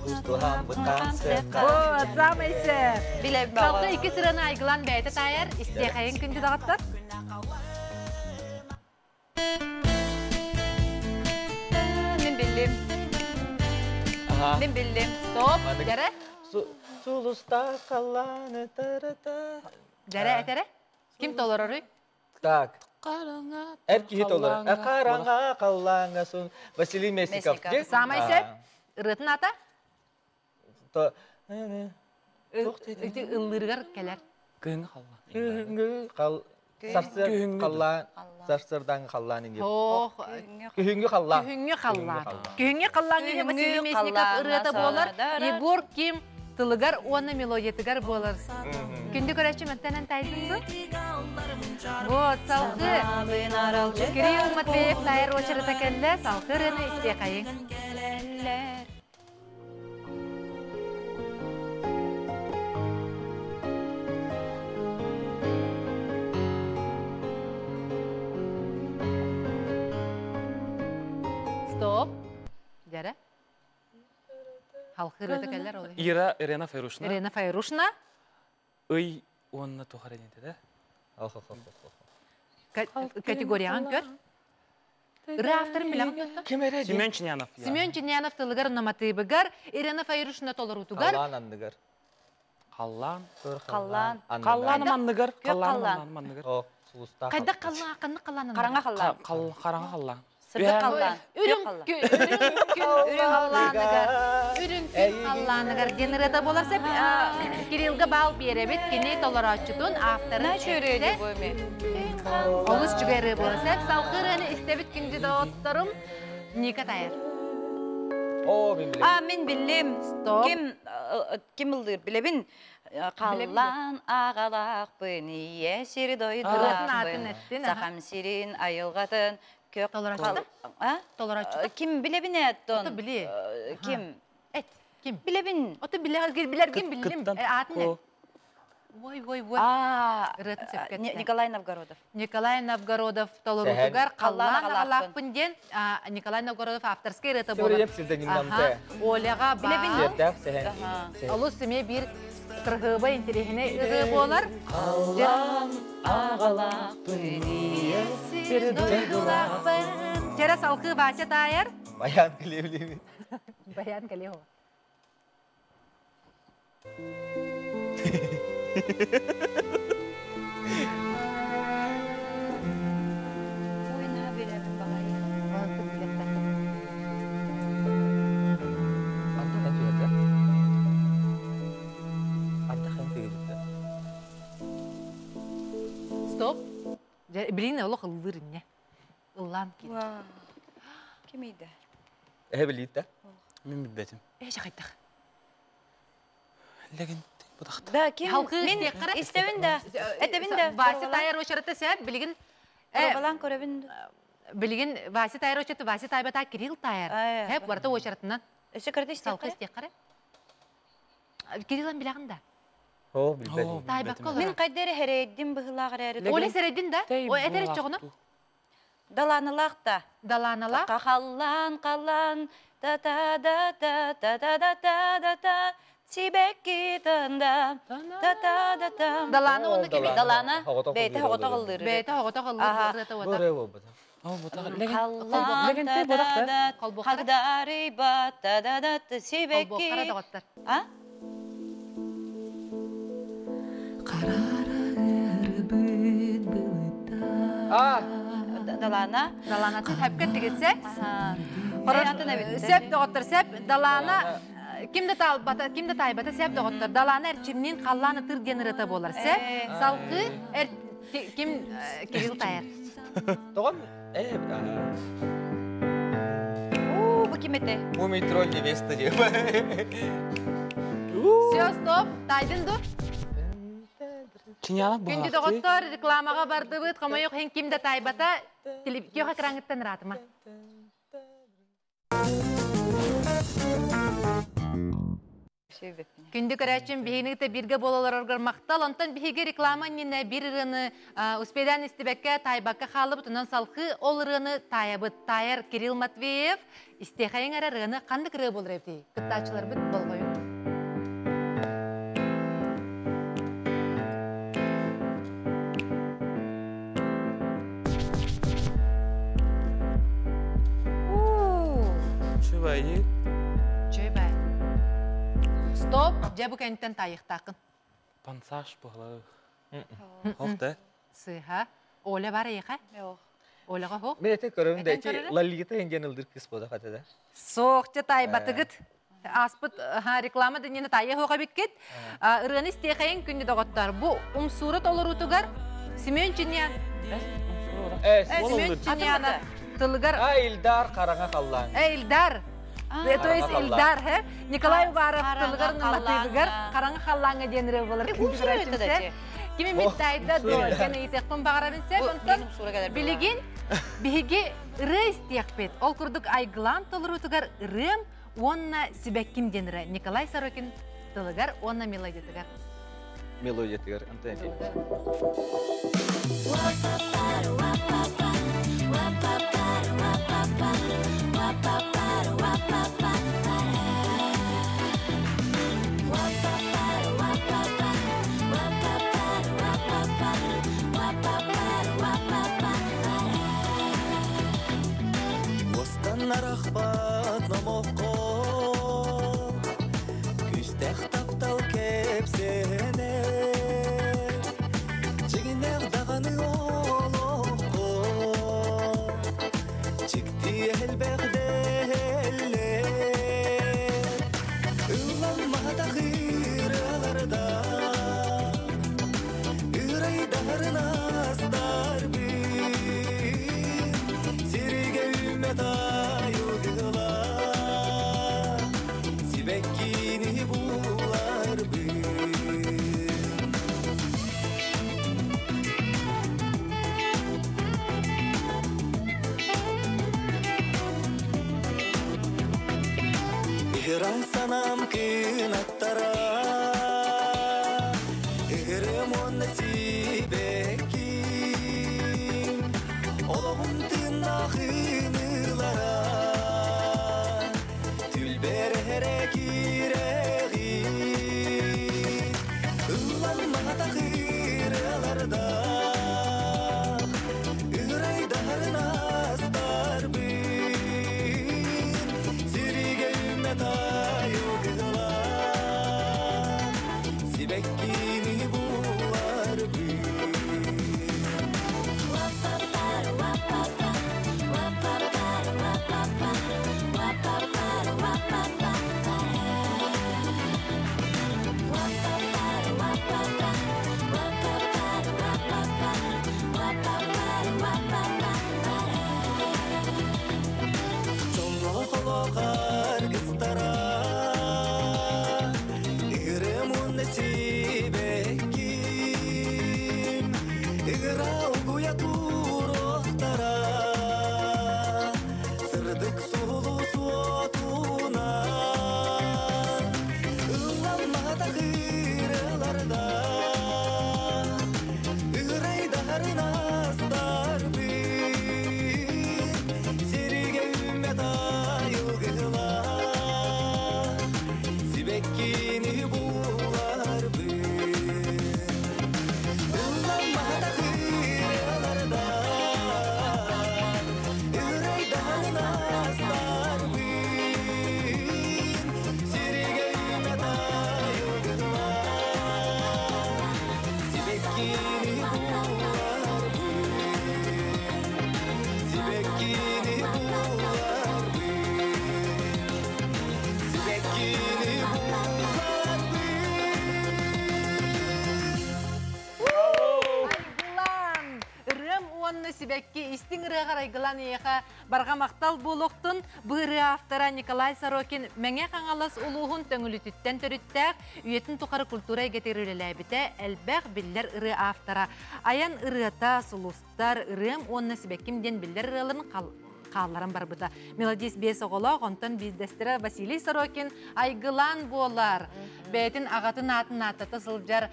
Ustuhan butan seka. Oo, zamay sep. Bile Salkı 2 sıranı Aygılan beyte tayar. İsteyekayın küncü dağıtlar. Ben bildim. Aha. Ben bildim. Stop. Jere. Sulusta kallanı tarata. Jere etere. Kim tolerur? Tak. Erki hit olur. Karanga kallanga sun. Vasiliy Mesikov. Zamay sep. Irıtın ata? Illırgar keler. Kıyın Kal. Sarsır kallan. Sarsırdan kallan inge. Oh. Kühüngü kallan. Kühüngü kallan. Kühüngü kallan gibi Vasiliy Mesikov ırıta bolar. Yegor kim? Tılıgar ona melodiyetigar bolar. Күнді көрәтші мәттәнен тайдыңды? Вот, салқы. Кирилл Матвеев тайыр очыры тәкәлі, салқы рыны істе қайын. Стоп. Дәрі. Халқы ры тәкәлілер олы. Ирина Файрушна. Ирина Файрушна. Ый, онна тухарен еді. Категориян көр. Ыры авторын біләғын көтті? Kim eredi? Семен Чинянов. Семен Чинянов тылығар номаты бұгар, Ирина Файрушна толыр ұтығар. Kallan andıgar. Қаллан. Қаллан. Қаллан мандығар. Қаллан. Мандығар. O sulusta. Қайда қаллан, ақынны қалланын? Қараңа қаллан. Қараңа қаллан. Сырды қаллан. Үрін қалланығар. Генерата боларса, Кириллға бал беребет, кене толыр açıtın, авторын. Ne çöreydi bu emi? Олыс жүгері боларса, салқырыны істебет күнді де оттырым. Nika tayar. O ben bileyim. Aa, ben bildim. Stop. Kim? ким ылдыр билебин қаллан ағалақпын есір Атын дойдылақпын еттин, сақам сирин айылғатын көк Толарачта? Толарачта? Ким билебин еттон Оты биле. ким Эт, ким? билебин Оты билерген билим. Атын эт. Ой. Рытын сепкетті. Николай Новгородов Николай Новгородов толорутугар қаллан Қаллан ағалақпын ден Николай Новгородов авторский рыты Север болар. епсілді нинамте. Олеға Билебин, бағыл. Сетақ сәхен. Олу сүме бір тұрғыбы интерехіне үгі болар. Қаллан ағалақпын Есір дойдулақпын. Жера салқы Вася тайыр. Баян кілеулеуі. Баян кәле о. ойна беремін бағай Anta ne tüyedi? Anta hem tüyedi. Стоп. Білейін олық ұлдырын не. Ұллан кен. ким иде Biliydi. Мен билбетим. Жақайттақ. Леген будақта. да ким Халқы мен істе қара. истебин да этебин да Вася тайыр өшірітті сәп, білген балан көребин Білген Вася тайыр өшірітті, Вася тайбата Кирилл тайыр. Ай, Әп, барда өшірітінен эше кірді истеп салқы істе қара. Кириллан білағында. O bilmedi. Тайбақ мен қолыр. кайдары хереддин быһылаагыр әрі Оле сәрейдін да? Ой, әтәрет жоғыны? даланылақта Даланала. Қахаллан қалан та та да та та та та та та та тибекки танда та та да та Даланы оны кеме? далана Хоғота бейті қылдыры хоғота олдыры. қылдыры Бәйті хоғыта Аха. қылдыр. Böyle oldu. О, будақ. қаллан Леген та те та будақта. да Қолбоқтар. хағдари ба та да да та Қолбоққара тибекки дағыттар. а Ah! далана Далана тәпкет тегетсе. Сәп дағыттар, сәп. Далана кимді тайбата сәп дағыттар. Далана әрчімнен қалланы тұрген рыты болар. Сәп, салқы ким Кирилл тайыр. Doğan bu kim ете Мумий тролль невеста diyor. Все, стоп. Тайдын ду. Чиняла Күнді будақта. дағыттар рекламаға барды бұд. Қама yok хен кимді тайбата. Кеға краңыттан ратыма. Күнді көрәчін бейінігіті бірге болалар орғыр мақтал, онтан бейге реклама нені бір ұрыны успедан істебәкке тайбаққа қалып, тұнан салқы ол ұрыны тайабыт тайыр Кирилл Матвеев істеқайын әрі ұрыны қанды кірі болыр әбдей. Күттачылар бұд бол қойын. Чубайы. Чөй бай. Стоп, жабы кәнттен тайықтақын. Пансаж бұғылы. Оқты. Сыға. Оля бар еқа? Олаға хоқ. Ben ete körüm de Eten ki körülü? lalligita hengen ıldır kız boda katada. Соқты тайбатығыт. Аспыт реклама дөнені тайы хоға беккет. Үргені істеқайын күнді доғыттар. Бұ ұмсуры толыр ұтығар. Семен Чинян. Семен Чиняна. Тылығар. İldar karanga kallan. Илдар. То есть Қараңғы Илдар, Николай Уваров Қараңғы тылығар нұматығығар. Қараңғы қаллаңы денірі болыр. Кеме меттайды дойген етекпін бағара бінсе, онтан білеген бігі ұры істеқ бет. Ол күрдік айғылан толыр ұтығар ұрым, онна сібәккім денірі. Николай Сорокин тылығар, онна мелодетігар. Melodiya diyor. Anten. Нарахбат намоқо Күстәқ таптал кепсене Чигінер дағаны олоқо Чикти әлбәғделе ыран санам кыйнаттара ырым онна сибеккин олоғым тынна хынылара түлберехере кирегин ыланмата хырыларда Сибекки истин ырыгар айгылан ияха барга мактал болуктун быры автора Николай Сорокин меңе каңалас улугун төңүлүтүттен төрүттәк үйетін тухары культура гетерүлеләбите әлбәк биллер ыры автора аян ырыта сулустар ырым онны Сибеккимден биллер ырылын қалларын бар бұда. Мелодис бес оғылақ, онтан біздестері Василий Сорокин айгылан болар. Бәйтін ағатын атын ататы сылжар,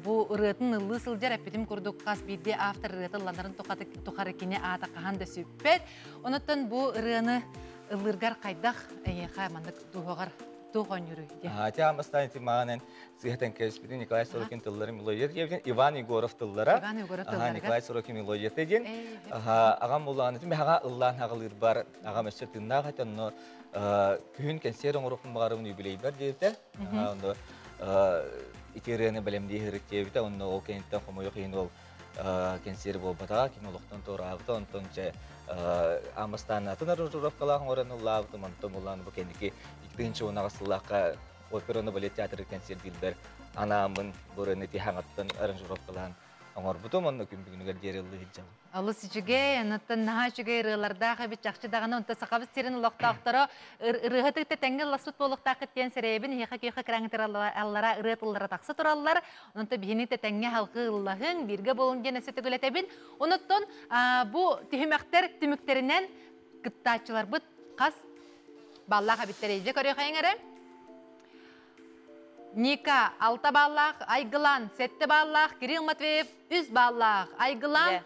бұ ұрытын ұлы сылжар, әппетім күрдік қас бейде автор ұрыты ұландарын тұқары кене ата қағанды сөппет. Оныттан бұ ұрыны ұлырғар қайдақ әйеға мандық туғығар туған үрі. Тя мастан тиманен сыхтен кеспидин Николай Сорокин тыллары мелодия евген Иван Егоров тыллара. Николай Сорокин мелодия теген. Агам буланы тим хага ыллан хагалыр бар. Агам өсө тынна хатанно күн концерт оңрокун багарын юбилей бар дейте. Ондо итерене белемди хиректебите онно ол кенттен комой кыйын ол концерт болбата кинологтон тоорагыта онтонча Амастан атынар журавкалаң орын лавты мантом улан бу кендики икинчи онагысылакка операны балет театры концерт билдер анамын бурыны тихаңаттан аранжировкалан оңор бутум онны күнбүгүнүгөр дерелли хиджам. Алыс ичиге, анаттан наха ичиге ырылардағы бит жақшы дағаны онта сақабыз терін лоқтақтары ырығытықты тәңгіл ласут болуқтақы тен сірейбін хеқа-кеқа краңытыр аллара ырытыллара тақсы тұралылар. Онта бейінікті тәңге халқы ыллағын бірге болын ден әсеті көлетебін. Оныттон бұл түйімәқтер түміктерінен күттачылар бұд қас баллаға біттер ейде көрі қайыңары. Ника 6 баллах, Айгылан 7 баллах, Кирилл Матвеев 3 баллах. Айгылан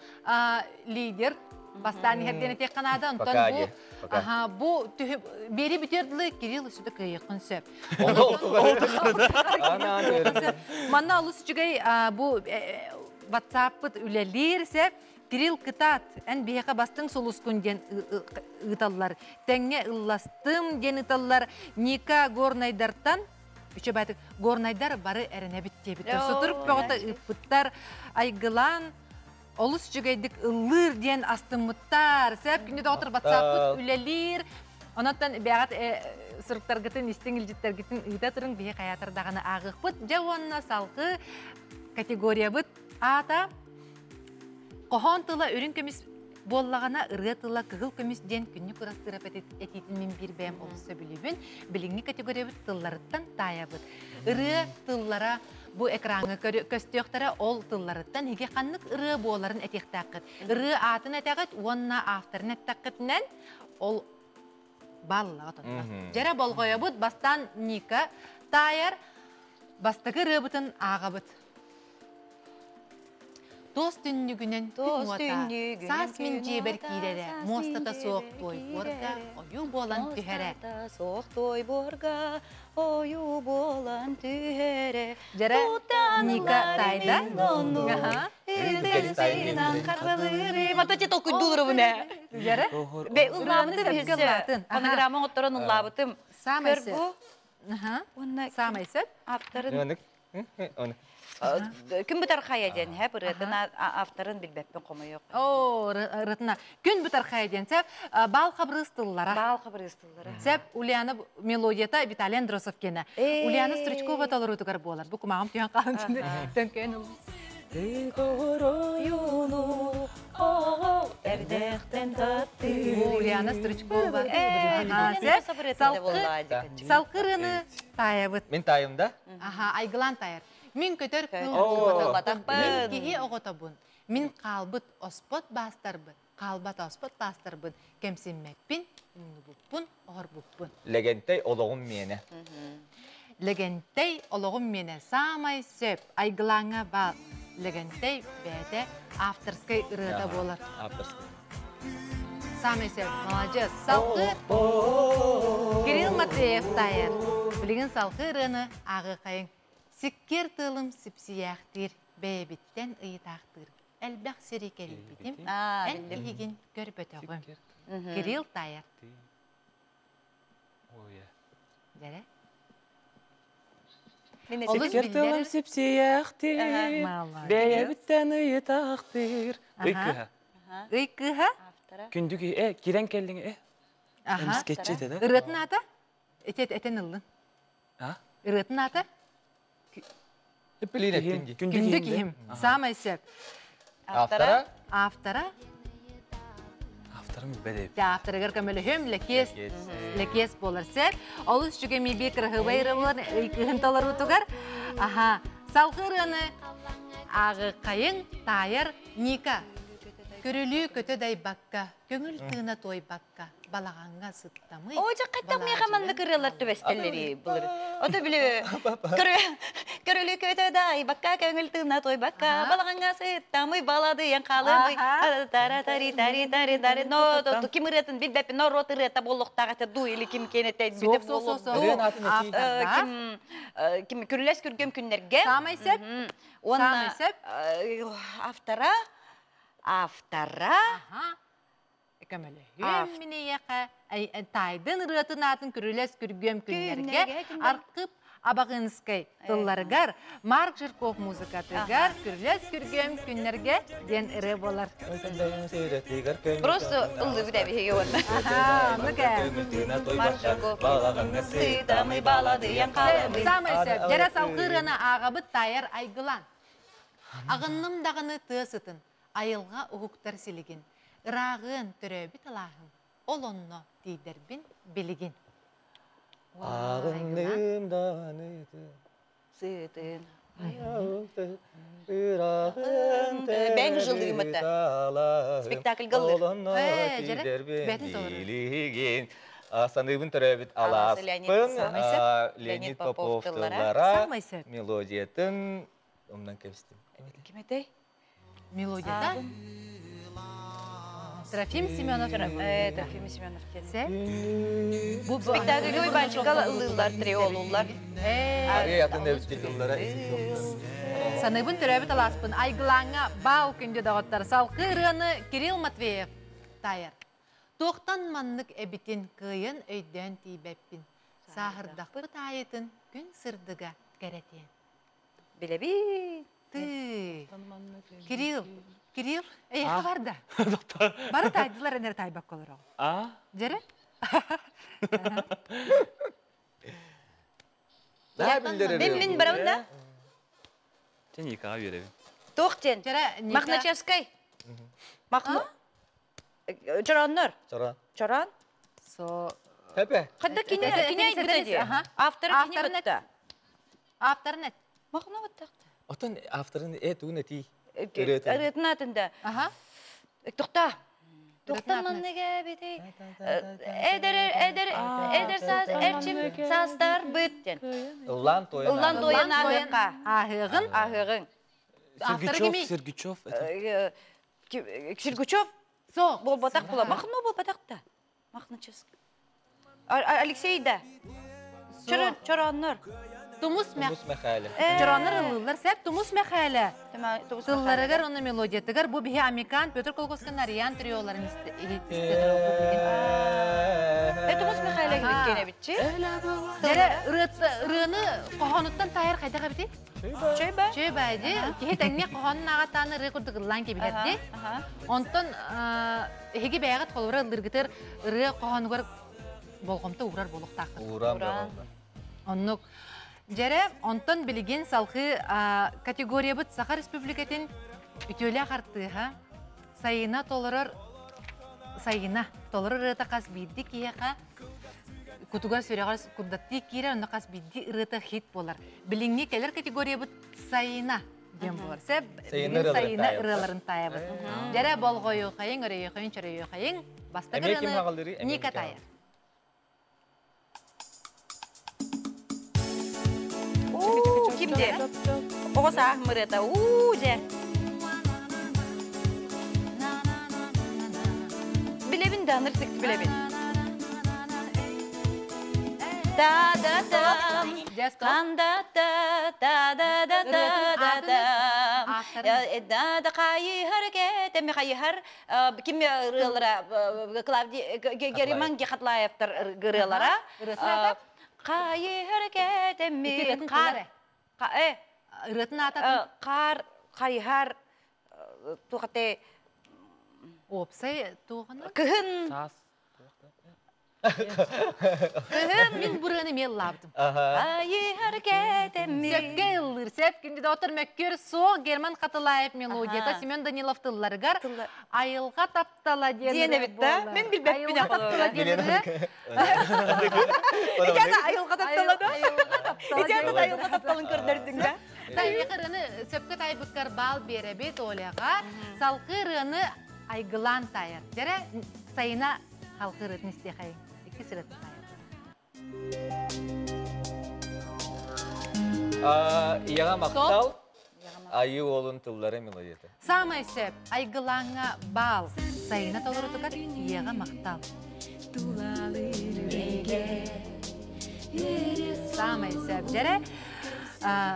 лидер. Бастан хердені тек қанады. Бұ бері бітерділі Кирилл үсіді күйіқын сөп. Манна ұлыс жүгей бұ WhatsApp-пыт үлелер сөп. Кирилл кытат, ән бейеқа бастың солыс күнден ұталылар. Тәңе ұлластым ден ұталылар. Ника Горнайдартан Üçe baytık Gornayдар bары әріне біттебіт. Сұтырып бағыта ұппыттар, Айгылан, олыс жүгейдік ұлыр ден астымыттар. Сәп күнде доғытыр батсапыт үлелер. Онаттан бәғат сұрықтар гітін, істің үлжіттер гітін ұйда тұрың бейе қаятырдағаны ағық бұд. Жауанна салқы категория бұд. Ата, қоған тұла өрін көмес боллағана ырытыла кығыл көмес ден күнні құрастырып әтетін мен бір бәм олысы білібін, біліңі категория бұд тылларыттан тая бұд. Ыры тыллара бұ экраңы көстіоқтара ол тылларыттан еге қаннық ыры боларын әтектақыд. Ыры атын әтеғыд, онна авторын әттақыднан ол балла отонна. Жара болғоя бұд бастан Ника тайар бастығы рыбытын ағабыт. Тос түннігінен сас мен жебір кейлері, мостата соқ той борға, ойу болан түхәрі. Соқ той борға, ойу болан түхәрі. Жара Ника тайда. Мата те толкуй дулыры бұна. Жара? Бе ұллабыты бізі. Фонограмма оттырын ұллабытым. Самай Көр бұ. сөп. Самай сөп. Авторын. Күн бұтар қайаден, бұрыдың авторын білбәппен қомай оқ. О, рытына. Күн бұтар қайаден сәп, бал қабырыстылылара. Бал қабырыстылылара. Сәп, Ульяна мелодията Виталий Андросов кені. Ульяна Стручкова талыр өтігір болар. Бұл күмағым түйен қалын кені. Төнкен ұл. Ульяна Стручкова. Салқырыны тайабыт. Мен тайымда? Айгылан тайыр. Мен көтер күл мен кеге оғытабын. Мен қалбыт оспот бастарбын. Қалбат оспот бастарбын. Кемсенмекпін, ұңы бұппын, оғыр бұппын. Легентай олығым мені. Легентай олығым мені самай сөп. Айгылаңа бал. Легентай бәді авторскай ұрыда болар. Самай сөп. Молодец. Салқы. Кирилл Матвеев тайыр. Білген салқы ұрыны ағы қайын. Сиккер тылым сипсияқтыр, бәйбіттен ұйытақтыр. Әлбәқ серекел бітім, ән егін көр бөтіғым. Кирилл тайыр. Дәрі? Сиккер тылым сипсияқтыр, бәйбіттен ұйытақтыр. Ұйқыға. Ұйқыға? Күндігі, керен келдің, скетчі деді. Үретін аты? Әтен ұлдың. Үретін аты? Күнді кейім. Самай сөп. Автора? Автора? Авторым бәдеп. Автора көркөмөлі хөм лекес болар сөп. Олыс жүге мейбе кіргі байырылар, үйтігінталар ұтығар. Салқырыны ағы қайын тайыр Ника. Көрілі көті дай баққа, көңіл тығына той баққа, балағанға сұттамы. О, жаққайттақ мен қаманды көрелер төбестелері бұлыр. Оты білі, көрілі көті дай баққа, көңіл тығына той баққа, балағанға сұттамы, балады ең қалымы. Тари-тари-тари-тари-тари. Кім ұретін білбәпі, нор оты ұрета болуқтағаты ду, или кім кенеті бүді болуқ ду. Көрілес көргем күннерге. Самай сөп. Самай сөп. Автора. Автора. Көмөлі. Өміне еқа тайдың ұратын атын күрілес күргем күнлерге арқып абағынскай тұлларғар Марк Жирков музыкатығар күрілес күргем күнлерге ден ұры болар. Просто ұлы бүдәбі еуінді. Марк Жирков. Сыйтамы балады ең қалымы. Самай сөп. Жара салқырыны ағабыт тайыр айгылан. Ағынным дағыны тыысытын. Айылға ұғықтар селеген, ұрағын түрөбі талағын, ол онно дейдербін білеген. Ағынным даныды, Сытын. ұрағын Бәң жылы үміті. Спектакль ғылыр. Олонно дейдербін білеген. Саныбын түрөбіт аласпын, Леонид Попов тыллара, мелодиятын, омнан кәвістім. Кем әтей? Мелодияда? Трофим Семенов. Трофим Семенов. Бұл спектакльге ойбаншыға ұлылар, триолулар. Арыятын әвістік ұллара. Саныбын түрәбі таласпын. Айгылаңа бау күнде дағыттар. Салқырыны Кирилл Матвеев тайыр. Тоқтан маннық әбітін күйін өйден тейбәппін. Сағырдақпы тайытын күн сырдыға кәрәтен. Білеби. Кирилл, әйіқі бар да. Бары тайдылар әнер тайбақ қолыр ол. Жәрі? Мен барауында? Сен екаға беребін. Тоқтен. Махначевскай. Чараннар. Чаран? Пәпе? Қадда кене айт бітеді? Авторы кене бітті? Авторы нет. Мақына біттіқті? Отын авторын әт уын әти. Үретін атында. Тоқта. Тоқтан маннеге бити. Эдер саз эрчим саздар бүттен. Улан тойын. Улан тойын ағыққа. Ахығын. Ағығын. Сергичев. Сергучев Соқ. бол батақ бола. Мақын бол батақта. Мақны ческ. Алексей да. Чораннар. Тумус Тумус мәхәлі. Чораннар ылылар сәп тумус мәхәлі. Тылларыгар оны мелодиятыгар бу бихе американ Петр Колкоскан Ариан триоларын истедір. Тумус Михайлович биткене битчи. Жәрі рыны қоғануттан тайыр қайдаға бити? Чөйба. Чөйбәді. Кехетәңне қоғанын ағаттаны ры күрдігілан кебілетті. Онтан хеге бәйғат қолуыра ылдыргітір ры қоғануғар болғымты ұғырар болуқтақы. Урам. Оннук. Жәрі онтан білген салқы категория бұд Саха Республикатын үтөлі ағартыға сайына толырыр рыта қас бидді кейеға күтуға сөреғар күрдатты кейрі онна қас бидді рыта хит болар. Біліңне келер категория бұд сайына дем болар. Сайына ырыларын тая бұд. Жәрі болғой өқайын, өрі өқайын, чөрі өқайын, басты кіріні Ника тайыр. Kimde? Oğuz ahmırıda. De. Bilebin de anırsık bilebin. Da da da. Kanda da da da da da da. Da da kayı hareket. Emi kayı har. Kim rıyalara Klavdi Geriman Gehatlayev'tir rıyalara. Kayı hareket emi. Ырытын ататын. Қар, қайхар, туғате... Опсай туғаны? Күхін. Сас. Күхін мен бұрыны мел лабдым. Қайхар кетемі. Сөпке ұлыр, сөпкінде де отыр мәккер соқ Герман Қатылаев мелодията Семен Данилов тылларығар айылға таптала дені. Дені бітті, мен білбәп біне таптала дені. Икені айылға таптала да? Икені айылға тапталын көрдердің да? Тайықырыны сөпке тайбыққар бал беребет олеға, салқырыны айғылан тайыр. Жәрі сайына халқырытын істеқайын. Екі сұратын тайыр. Яға мақтал, айы олын тыллары мелодияты. Самай сөп, айғылаңа бал, сайына толыры тұқат, яға мақтал. Самай сөп, жәрі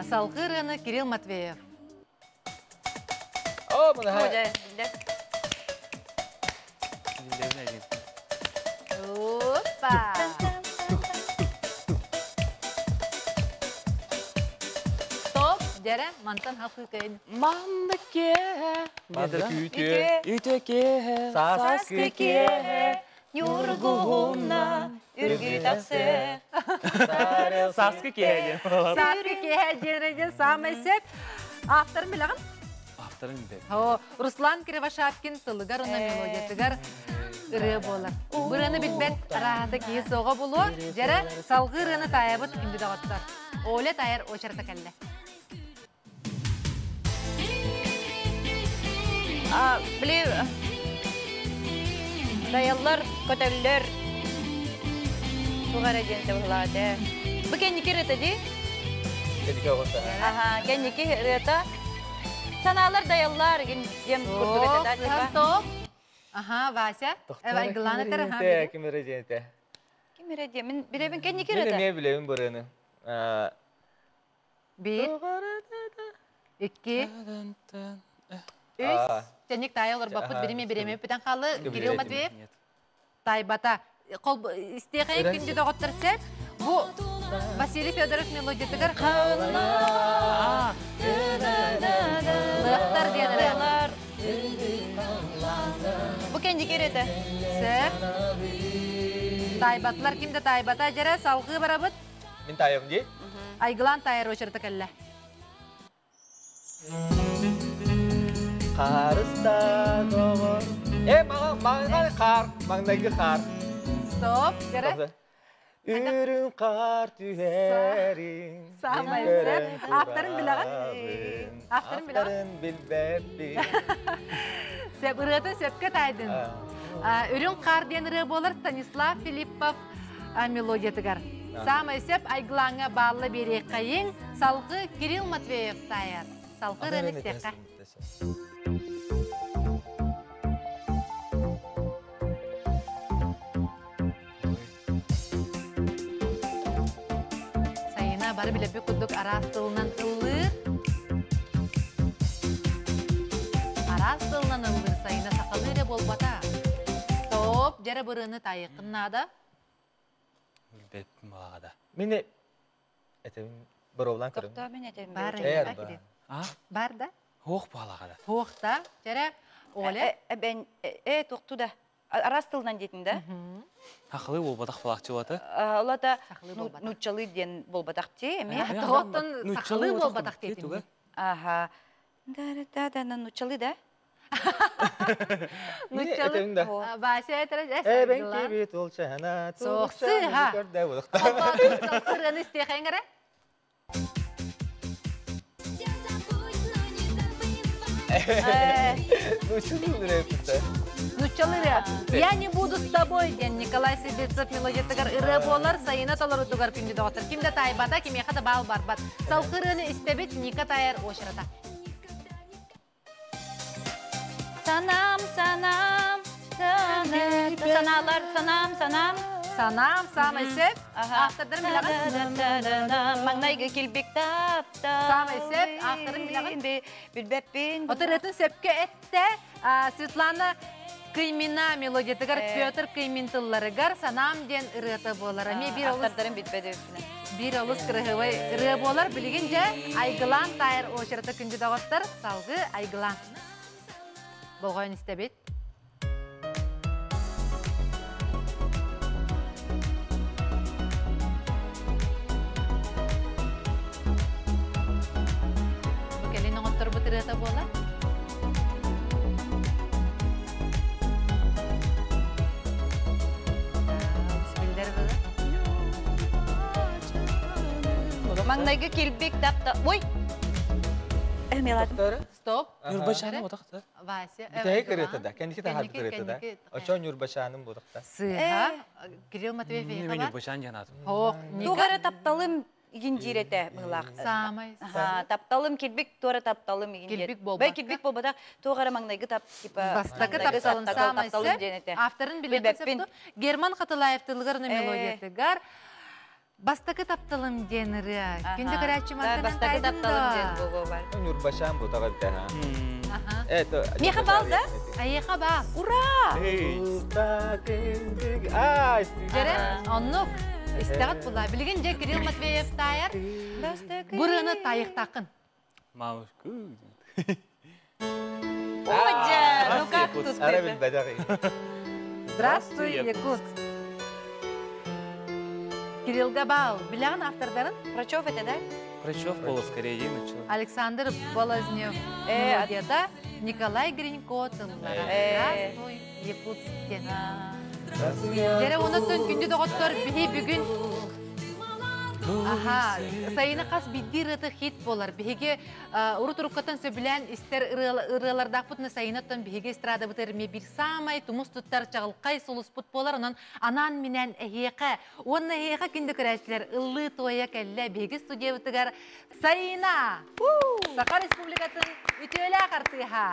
салқырыны Кирилл Матвеев. О, мұны хай. Опа! Стоп, жәрі, мантан халқы көйін. Манды ке. Манды күйте. Үйте ке. Саскы ке. Юргуна, үргітасы. Саскы ке. Саскы ке жерінен самай сөп. Авторын біліғін? Авторын бе. Руслан Кривошапкин тылығар оны мелодиятығар ұры болар. Бұрыны бітбет рахаты кейі соға болу, жәрі салғы ұрыны тайабыт үнді дағыттар. Оле тайыр очарта кәлі. Білеу, дайалар, көтәлілер, туғара женді бұлады. Бұ кәнекі рыты де? Кәдіке оғыста. Кәнекі рыты. Саналар дайалар, ген күрді өтеді. Стоп. Вася. Айғыланы тәрі. Кім реженті? Кім реженті? Мен білебін кәнекі Мен рыты? не білемін бұрыны. Bir, iki, üç. Тәнек тай олар бапыт береме бітен қалы Кирилл Матвеев. Тайбата. Истеғайын күнде доғыттыр сәп. Бұл Василий Федоров мелодиятығыр. Лықтар дедірі. Бұл кәнде кереті? Сәп. Тайбатлар кімді тайбата жәрі салғы барабыт. Мен тайым де? Айғылан тайыр өшірді кәлі. Қарыста қоғыр. Маңнағы қар, маңнағы қар. Стоп, жәрі. Үрін қар түйерін. Самай сәп. Ақтарын біліғін? Ақтарын білбәппі. Сәп ұрғытын сөпке тайдың. Үрін қарден ұры болар Станислав Филиппов мелодиятығар. Самай сеп айгылаңа баллы берек қайын, салғы Кирилл Матвеев тайыр. Салғы рыны стеқа. Сайына бары білепі күдік арастылынан ұлыр. Арастылынан ұлыр сайына сақалы ре болбата. Стоп, жәрі бұрыны тайықыннада. Беппін балағада. Мені әтемін бір оғлан көрім. Тоқта мен әтем. Бар Әр еңі бар. Бар да? Оқ балағада. Хоқта, жәрі оле. Ben тоқту да. Арастылынан дейтін да. Ақылы ол бадақ балақчы олаты. Олата Сақылы болбатақ. нучалы ден болбатақ те, эме? Тоқтын сақалы болбатақ дейтін. Аха. Да, нучалы да. Мені әтемін да. Басы әтірі Әбен кебет ол чағана, Соқсы, ха. көрді болықта. Қырын істеқен кәрі? Нучылын репті. Нучалыры. Я не буду с тобой, ден Николай Сибирцев мелодиятығар ыры болар, сайына толар ұтығар күнді доғытыр. Кімді тайбата, кеме қады бал барбат. Сал қырыны істебет Ника тайыр ошырата. Санам, саналар, санам. Санам, самай сеп. Ақтырдырым білағын. Маңнайғы келбек тапта. Самай сеп, ақтырым білағын. Білбәппен. Отыретін сепке әтті Светлана Кыймина мелодиятығар Петр Кыйминтылларығар санам ден ырыты болар. Ақтырдырым бітпеді. Bir oluz kırıhıvay ırı bolar bilgince aygılan tayır oşırıtı kündü dağıttır. Salgı aygılan. Boğayın istebet. Bu kelin oğuttur bu tırıhıta bolar. Bismillah bu. Маңнайғы келбек тапта. Ой! Әмеладым. Стоп. Юрбашаны бодақта. Вася. Бітәйі кіреді да, кәндікі та хаты кіреді да. Очон юрбашаным болықта. Сыға. Кирилл Матвеев Мен ейқа бар. Юрбашаны жанатым. Хоқ. Туғары тапталым еген жиреті мұлақ. Самай. Тапталым келбек, туғары тапталым еген жиреті. Келбек болбақ. Бәй келбек болбада туғары маңнайғы тап. Бастакы тапталын самайсы. Авторын білетін септі. Герман Қатылаевтылығырны мелодиятығар. Бастакы тапталым денірі. Күнді көрәтші мантанын Бастакы тапталым ден болу бар. Юрбашан болтаға бітәға. Меха бал да? Айеқа ба. Ура! Жәрі, оннық. Истағат бұла. Білген же Кирилл Матвеев тайыр. Бұрыны тайықтақын. Мауш күн. Оджа! Ну как тут? Арабин бәдәғи. Здравствуй, Якут. Кирилл Габал. Білген автордарын? Прочев это, да? Прочев было скорее начал. Александр Болознев. Мелодията. Николай Гринько тыллары. Здравствуй, Якутсктен. Жәрі оныттың күнді доғыттыр бігі бүгін. Аха, сайыны қас бидді ұрыты хит болар. Бігі ұры-тұрыққатын сөбілән істер ұрылардақ бұтыны сайыныттың бігі эстрада бұтыр ме бір самай тұмыс тұттар чағылқай солыс бұт болар. Онын анан менен әйеқі. Оның әйеқі күнді көрәшілер ұлы тойы кәлі бігі студия бұтығар. Сайына! Сақа Республикатын үтелі қартыға.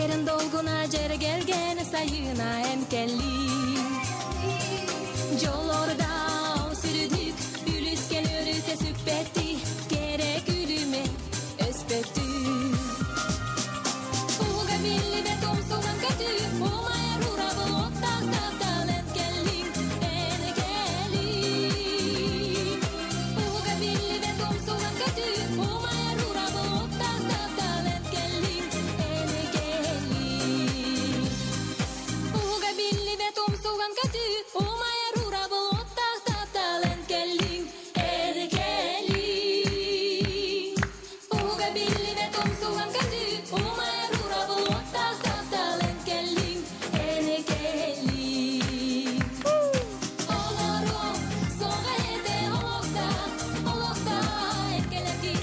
Жегерин долгуна жер келген сайына энкелли. Жолорда сүрүдүк, үлүскен өрүтө сүппетти, керек үлүме өспөттү. Уга билли бет омсуган көтү, умая рурабы оттак таптал энкелли, энкелли. Уга билли бет омсуган көтү, умая рурабы оттак таптал энкелли, энкелли. Уга билли бет омсуган көтү, умая рурабы оттак таптал энкелли, энкелли. Уга билли бет омсуган көтү, умая рурабы оттак таптал энкелли, энкелли. Олором соға ете олокта энкелекин,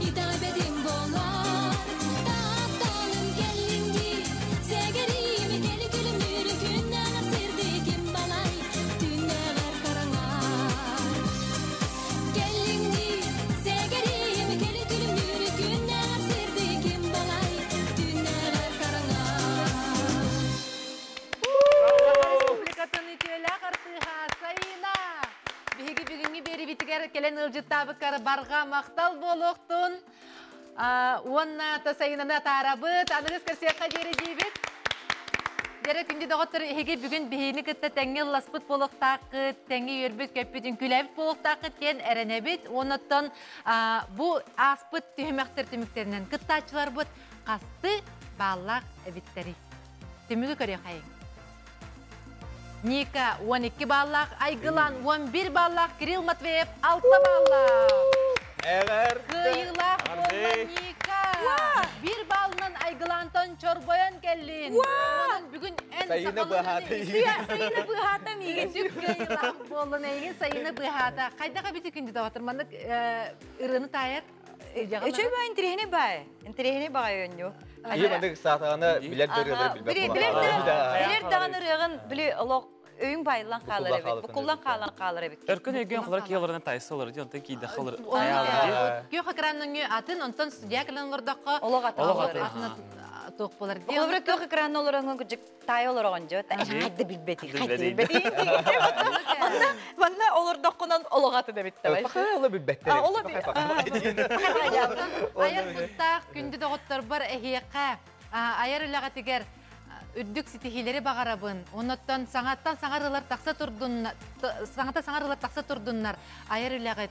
итабедин болар. Тапталын келлинди, сегерими кели күлүмүр, күннен асырды ким балай, түннегер караңар. Келлинди, сегерими кели күлүмүр, күннен асырды ким балай, түннегер караңар. Республикатын ителі қартыға сайына. Биһиги бүгүнгү бери битигер келен ылжыттабыккар барға мақтал болуқтун. Уонна та сайынана тарабыт, анығыз кірсеққа дері дейбіт. Дері күнді доғыттыр еге бүгін бейіні кітті тәңгі ласпыт болуқтақы, тәңгі өрбіт көппетін күләбіт болуқтақы кен әрінәбіт. Оныттан бұ аспыт түйімәқтір түміктерінен кыттачылар бұд қасты баллақ әбіттері. Түмігі көрі қайын. Ника 12 баллақ, Айгылан 11 баллақ, Кирилл Матвеев 6 баллақ. Кыйылақ болы Ника. 1 балынан Айгылантон Чорбоян келлин. Оның бүгін ән Сайыны бұхаты. Сайыны бұхаты меген. Жүк кыйылақ болы нейген сайыны бұхаты. Қайдаға біті күнді даватырмандық ұрыны тайыр? Өчөй ба интерехіне бай. Интерехіне бай өндю. Ие мандык саатағаны билер дөрелер билбек Билер дағаны рығын біле олық өйін байлан қалар әбет. Бұқылдан қалар әбет. Өркін өйген құлар кейлерінен тайсы олар, дейонтан кейді қылыр. Күйі қақыранның атын, онтан студия кілін ұрдаққа Олық аты олар. тоқ болар. Олыбыры көк экран оларыңын күжік тай олар оған жөт. Қайды білбеті, қайды білбеті. Ванна олар доқынан олық аты да бітті бай. Пақай олы билбеттер. Олы білбеті. Аяр бұттақ күнді доғыттар бар әхеққа. Аяр үліға тегер үддік сетихилері бағарабын. Оныттан саңаттан саңарылар тақса тұрдыннар. Аяр үліғыт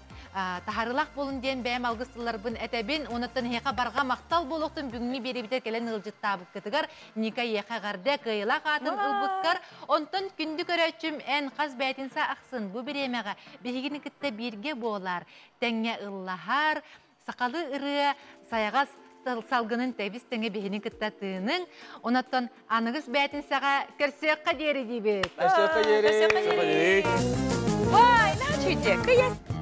тахарылақ болын ден бәйім алғыстылар бұн әтәбін. Оныттан еқа барға мақтал болуқтың бүгінгі бері бітер келен ұлжыт табып кітігар. Ника еқа ғарда қиылақ атын ұлбыққар. Онтан күнді көрәтшім ән қаз бәйтінса ақсын. Бұ бір емеға бігіні кітті бірге болар. Тәңе ұллахар, сақалы ұры, саяғас салгынын тәбіз тәңе бігіні кіттатының. Онаттан анығыз бәтін саға көрсеққа дері дейбет. Көрсеққа дері. Вай, на чүйде, күйес.